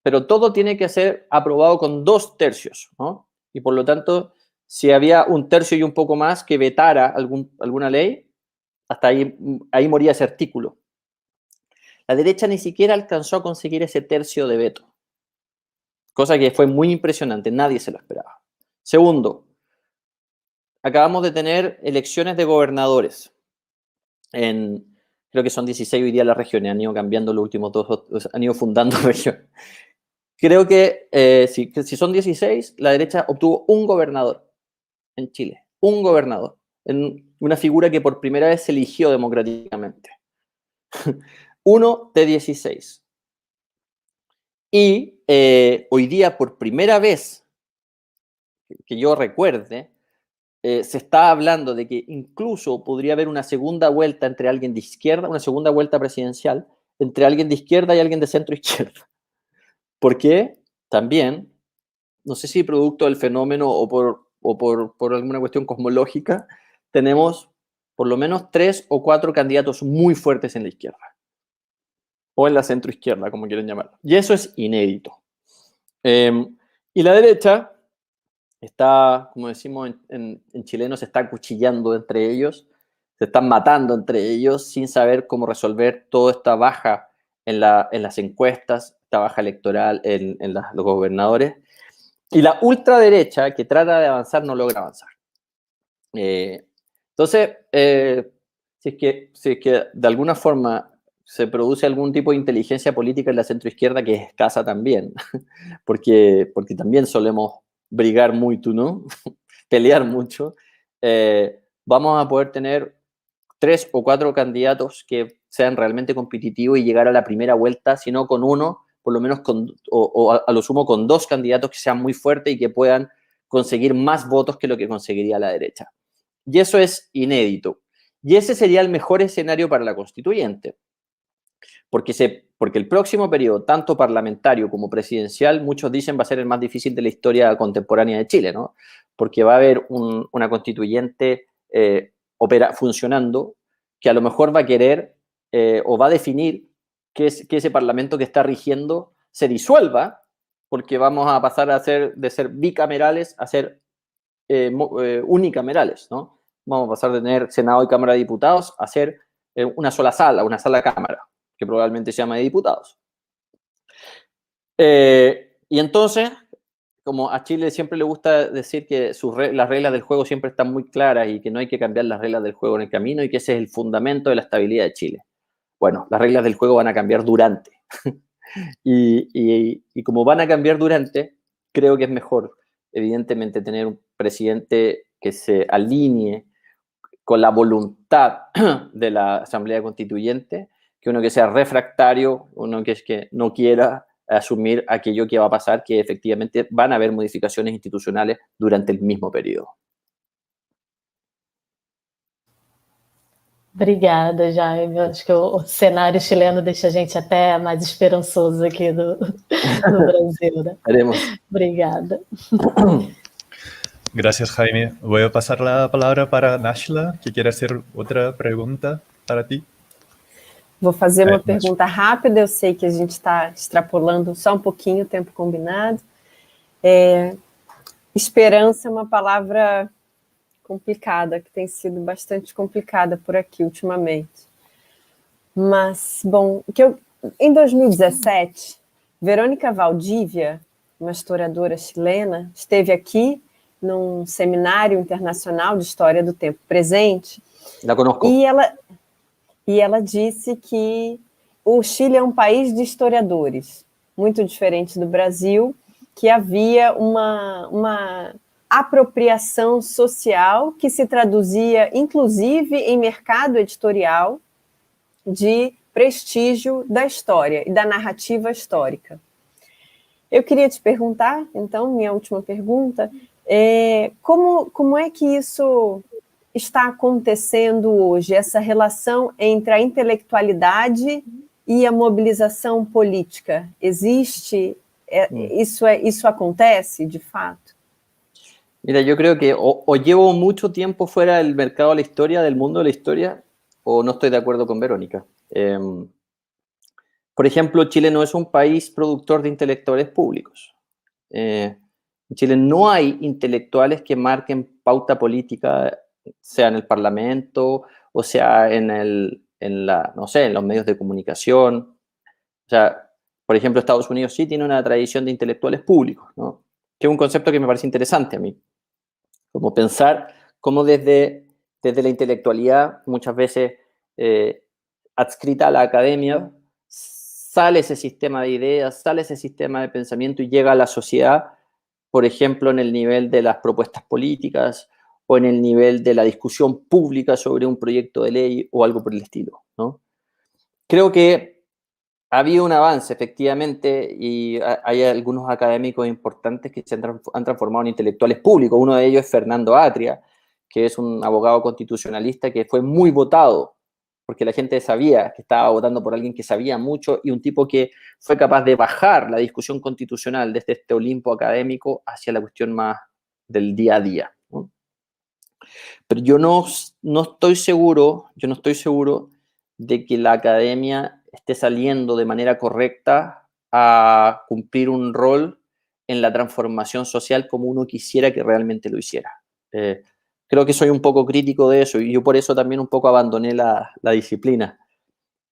pero todo tiene que ser aprobado con 2 tercios, ¿no? Y por lo tanto, si había 1 tercio y un poco más que vetara alguna ley, hasta ahí moría ese artículo. La derecha ni siquiera alcanzó a conseguir ese tercio de veto, cosa que fue muy impresionante, nadie se lo esperaba. Segundo, acabamos de tener elecciones de gobernadores. Creo que son 16 hoy día las regiones, han ido cambiando los últimos 2, han ido fundando regiones. Creo que si son 16, la derecha obtuvo un gobernador en Chile, un gobernador, en una figura que por primera vez se eligió democráticamente. 1 de 16. Y hoy día, por primera vez que yo recuerde, se está hablando de que incluso podría haber una segunda vuelta entre alguien de izquierda, una segunda vuelta presidencial, entre alguien de izquierda y alguien de centro izquierda. Porque también, no sé si producto del fenómeno o por alguna cuestión cosmológica, tenemos por lo menos 3 o 4 candidatos muy fuertes en la izquierda. O en la centro izquierda, como quieren llamarlo. Y eso es inédito. Y la derecha está, como decimos en chileno, se está acuchillando entre ellos, se están matando entre ellos sin saber cómo resolver toda esta baja en las encuestas, esta baja electoral en los gobernadores. Y la ultraderecha, que trata de avanzar, no logra avanzar. Entonces, si es que de alguna forma se produce algún tipo de inteligencia política en la centroizquierda, que es escasa también, porque también solemos brigar mucho, ¿no? Pelear mucho, vamos a poder tener 3 o 4 candidatos que sean realmente competitivos y llegar a la primera vuelta, si no con uno, por lo menos a lo sumo con 2 candidatos que sean muy fuertes y que puedan conseguir más votos que lo que conseguiría la derecha. Y eso es inédito. Y ese sería el mejor escenario para la constituyente. Porque el próximo periodo, tanto parlamentario como presidencial, muchos dicen va a ser el más difícil de la historia contemporánea de Chile, ¿no? Porque va a haber una constituyente funcionando que a lo mejor va a querer o va a definir que ese parlamento que está rigiendo se disuelva, porque vamos a pasar de ser bicamerales a ser unicamerales, ¿no? Vamos a pasar de tener Senado y Cámara de Diputados a ser una sola cámara, que probablemente se llama de diputados. Y entonces, como a Chile siempre le gusta decir que las reglas del juego siempre están muy claras y que no hay que cambiar las reglas del juego en el camino y que ese es el fundamento de la estabilidad de Chile. Bueno, las reglas del juego van a cambiar durante. y como van a cambiar durante, creo que es mejor, evidentemente, tener un presidente que se alinee con la voluntad de la Asamblea Constituyente, que uno que sea refractario, uno que es que no quiera asumir aquello que va a pasar, que efectivamente van a haber modificaciones institucionales durante el mismo periodo. Obrigada, Jaime. Acho que o cenário chileno deixa a gente até mais esperançoso aqui no Brasil, né? Veremos. Obrigada. Gracias, Jaime. Voy a pasar la palabra para Náshila, que quiere hacer otra pregunta para ti. Vou fazer uma pergunta rápida, eu sei que a gente está extrapolando só um pouquinho o tempo combinado. Esperança é uma palavra complicada, que tem sido bastante complicada por aqui ultimamente. Mas, bom, em 2017, Verônica Valdívia, uma historiadora chilena, esteve aqui num seminário internacional de história do tempo presente. La conozco. E ela disse que o Chile é um país de historiadores, muito diferente do Brasil, que havia uma apropriação social que se traduzia, inclusive, em mercado editorial de prestígio da história e da narrativa histórica. Eu queria te perguntar, então, minha última pergunta, como é que isso está acontecendo hoje, essa relação entre a intelectualidade e a mobilização política? Existe? Isso acontece, de fato? Mira, yo creo que o llevo mucho tiempo fuera del mercado de la historia, del mundo de la historia, o no estoy de acuerdo con Verónica. Por ejemplo, Chile no es un país productor de intelectuales públicos. En Chile no hay intelectuales que marquen pauta política, sea en el Parlamento o sea en los medios de comunicación. O sea, por ejemplo, Estados Unidos sí tiene una tradición de intelectuales públicos, ¿no? Que es un concepto que me parece interesante a mí. Como pensar cómo desde la intelectualidad, muchas veces adscrita a la academia, sale ese sistema de ideas, sale ese sistema de pensamiento y llega a la sociedad, por ejemplo, en el nivel de las propuestas políticas o en el nivel de la discusión pública sobre un proyecto de ley o algo por el estilo, ¿no? Creo que ha habido un avance, efectivamente, y hay algunos académicos importantes que se han transformado en intelectuales públicos. Uno de ellos es Fernando Atria, que es un abogado constitucionalista que fue muy votado, porque la gente sabía que estaba votando por alguien que sabía mucho y un tipo que fue capaz de bajar la discusión constitucional desde este Olimpo académico hacia la cuestión más del día a día, ¿no? Pero yo no estoy seguro de que la academia esté saliendo de manera correcta a cumplir un rol en la transformación social como uno quisiera que realmente lo hiciera. Creo que soy un poco crítico de eso y yo por eso también un poco abandoné la disciplina,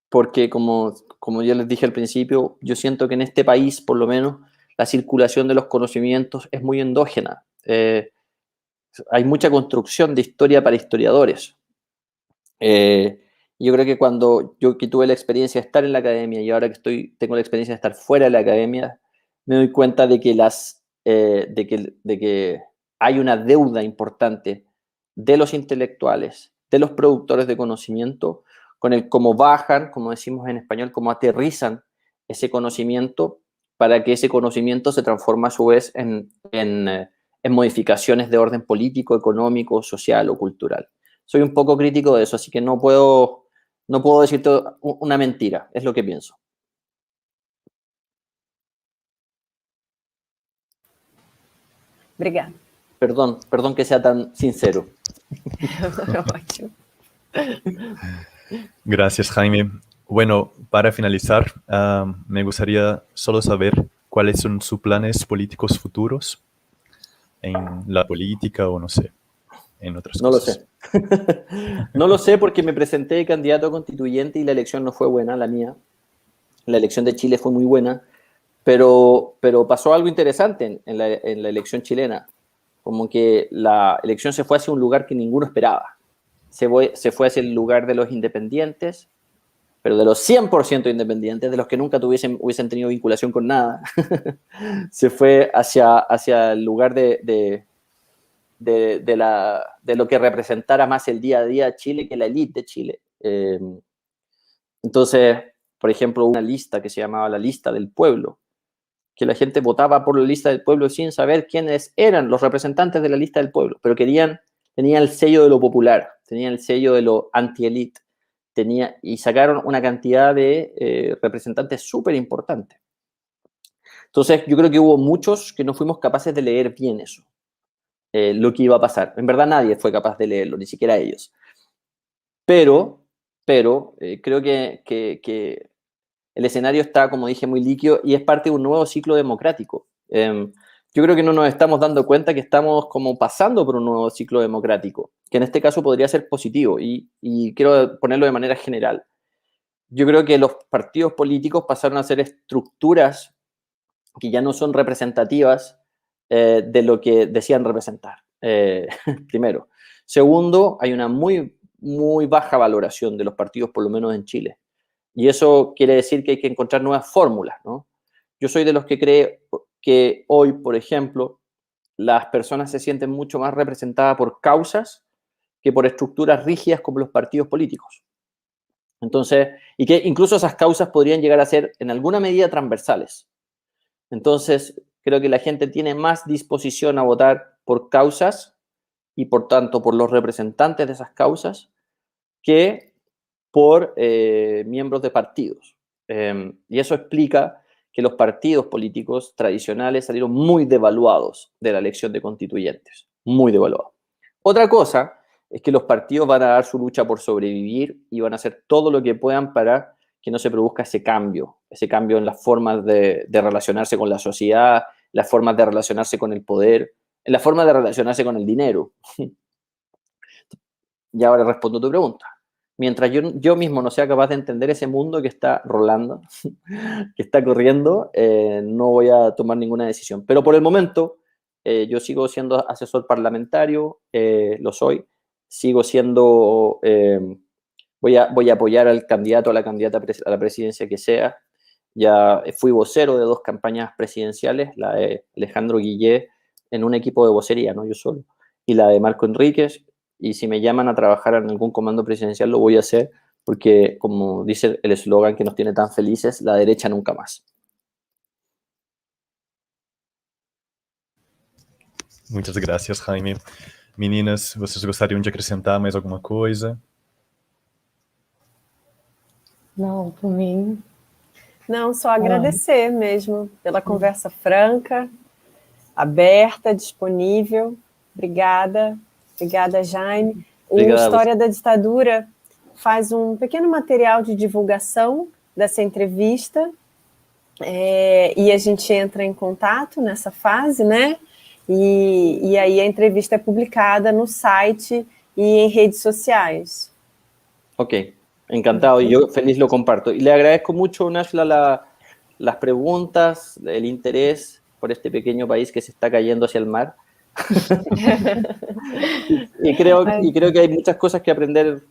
porque como yo les dije al principio, yo siento que en este país, por lo menos, la circulación de los conocimientos es muy endógena. Hay mucha construcción de historia para historiadores. Yo creo que cuando yo que tuve la experiencia de estar en la academia y ahora que tengo la experiencia de estar fuera de la academia, me doy cuenta de que, de que hay una deuda importante de los intelectuales, de los productores de conocimiento, con el cómo bajan, como decimos en español, cómo aterrizan ese conocimiento para que ese conocimiento se transforme a su vez en modificaciones de orden político, económico, social o cultural. Soy un poco crítico de eso, así que no puedo decirte una mentira, es lo que pienso. Obrigada. Perdón que sea tan sincero. Ótimo. Gracias, Jaime. Bueno, para finalizar, me gustaría solo saber cuáles son sus planes políticos futuros en la política o no sé, en otras No cosas. lo sé. No lo sé porque me presenté de candidato a constituyente y la elección no fue buena, la mía. La elección de Chile fue muy buena, pero pasó algo interesante en la elección chilena. Como que la elección se fue hacia un lugar que ninguno esperaba. Se fue hacia el lugar de los independientes, pero de los 100% independientes, de los que nunca hubiesen tenido vinculación con nada. Se fue hacia el lugar de lo que representara más el día a día de Chile que la élite de Chile. Entonces, por ejemplo, una lista que se llamaba la lista del pueblo, que la gente votaba por la lista del pueblo sin saber quiénes eran los representantes de la lista del pueblo, pero tenían el sello de lo popular, tenían el sello de lo anti-elite, y sacaron una cantidad de representantes súper importantes. Entonces, yo creo que hubo muchos que no fuimos capaces de leer bien eso, lo que iba a pasar. En verdad nadie fue capaz de leerlo, ni siquiera ellos. Pero creo que el escenario está, como dije, muy líquido y es parte de un nuevo ciclo democrático. Yo creo que no nos estamos dando cuenta que estamos como pasando por un nuevo ciclo democrático, que en este caso podría ser positivo y quiero ponerlo de manera general. Yo creo que los partidos políticos pasaron a ser estructuras que ya no son representativas de lo que decían representar, primero. Segundo, hay una muy, muy baja valoración de los partidos, por lo menos en Chile. Y eso quiere decir que hay que encontrar nuevas fórmulas, ¿no? Yo soy de los que cree que hoy, por ejemplo, las personas se sienten mucho más representadas por causas que por estructuras rígidas como los partidos políticos. Entonces, y que incluso esas causas podrían llegar a ser en alguna medida transversales. Entonces, creo que la gente tiene más disposición a votar por causas y, por tanto, por los representantes de esas causas que por miembros de partidos. Y eso explica que los partidos políticos tradicionales salieron muy devaluados de la elección de constituyentes, muy devaluados. Otra cosa es que los partidos van a dar su lucha por sobrevivir y van a hacer todo lo que puedan para que no se produzca ese cambio en las formas de relacionarse con la sociedad, las formas de relacionarse con el poder, en la forma de relacionarse con el dinero. Y ahora respondo a tu pregunta. Mientras yo mismo no sea capaz de entender ese mundo que está rolando, que está corriendo, no voy a tomar ninguna decisión. Pero por el momento, yo sigo siendo asesor parlamentario, lo soy, sigo siendo, voy a apoyar al candidato, a la candidata a la presidencia que sea. Ya fui vocero de 2 campañas presidenciales, la de Alejandro Guillé en un equipo de vocería, no yo solo, y la de Marco Enríquez. Y si me llaman a trabajar en algún comando presidencial, lo voy a hacer, porque, como dice el eslogan que nos tiene tan felices, la derecha nunca más. Muitas gracias, Jaime. Meninas, vocês gostariam de acrescentar mais alguma coisa? Não, por mim. Não, só agradecer mesmo pela conversa franca, aberta, disponível. Obrigada. Obrigada, Jaime. Obrigado. O História da Ditadura faz um pequeno material de divulgação dessa entrevista e a gente entra em contato nessa fase, né? E aí a entrevista é publicada no site e em redes sociais. Ok, encantado. Y yo feliz lo comparto. Y le agradezco mucho, Nashla, las preguntas, el interés por este pequeño país que se está cayendo hacia el mar. y creo que hay muchas cosas que aprender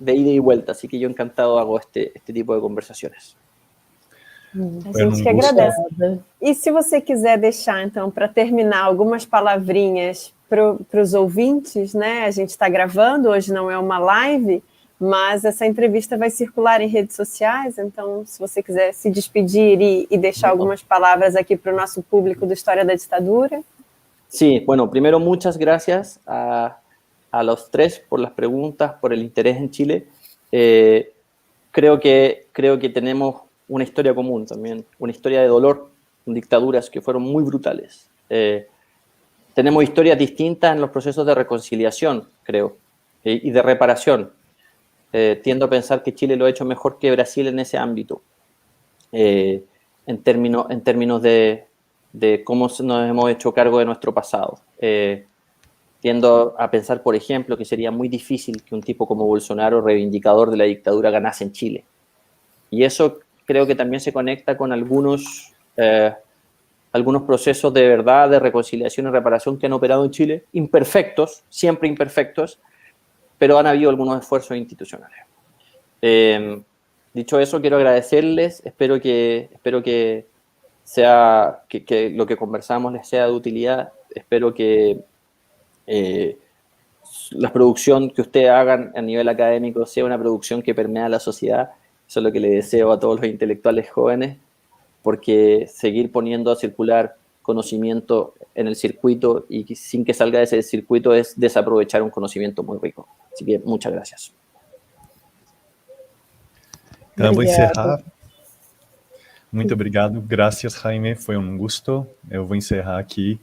de ida y vuelta, así que yo encantado hago este tipo de conversaciones. A gente que agradece. E se você quiser deixar, então, para terminar, algumas palavrinhas para os ouvintes, né? A gente está gravando, hoje não é uma live, mas essa entrevista vai circular em redes sociais, então, se você quiser se despedir e deixar algumas palavras aqui para o nosso público do História da Ditadura. Sí, bueno, primero muchas gracias a los tres por las preguntas, por el interés en Chile. Creo que tenemos una historia común también, una historia de dolor, dictaduras que fueron muy brutales. Tenemos historias distintas en los procesos de reconciliación, creo, y de reparación. Tiendo a pensar que Chile lo ha hecho mejor que Brasil en ese ámbito, en términos de cómo nos hemos hecho cargo de nuestro pasado. Tiendo a pensar, por ejemplo, que sería muy difícil que un tipo como Bolsonaro, reivindicador de la dictadura, ganase en Chile. Y eso creo que también se conecta con algunos procesos de verdad, de reconciliación y reparación que han operado en Chile, imperfectos, siempre imperfectos, pero han habido algunos esfuerzos institucionales. Dicho eso, quiero agradecerles, espero que lo que conversamos les sea de utilidad, espero que la producción que ustedes hagan a nivel académico sea una producción que permea a la sociedad. Eso es lo que le deseo a todos los intelectuales jóvenes, porque seguir poniendo a circular conocimiento en el circuito y sin que salga de ese circuito es desaprovechar un conocimiento muy rico. Así que muchas gracias. Então, eu vou encerrar. Muito obrigado. Graças, Jaime. Foi um gosto. Eu vou encerrar aqui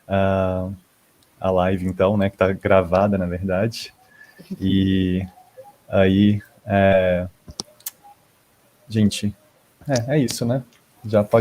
a live, então, né, que está gravada, na verdade. E aí, gente, é isso, né? Já pode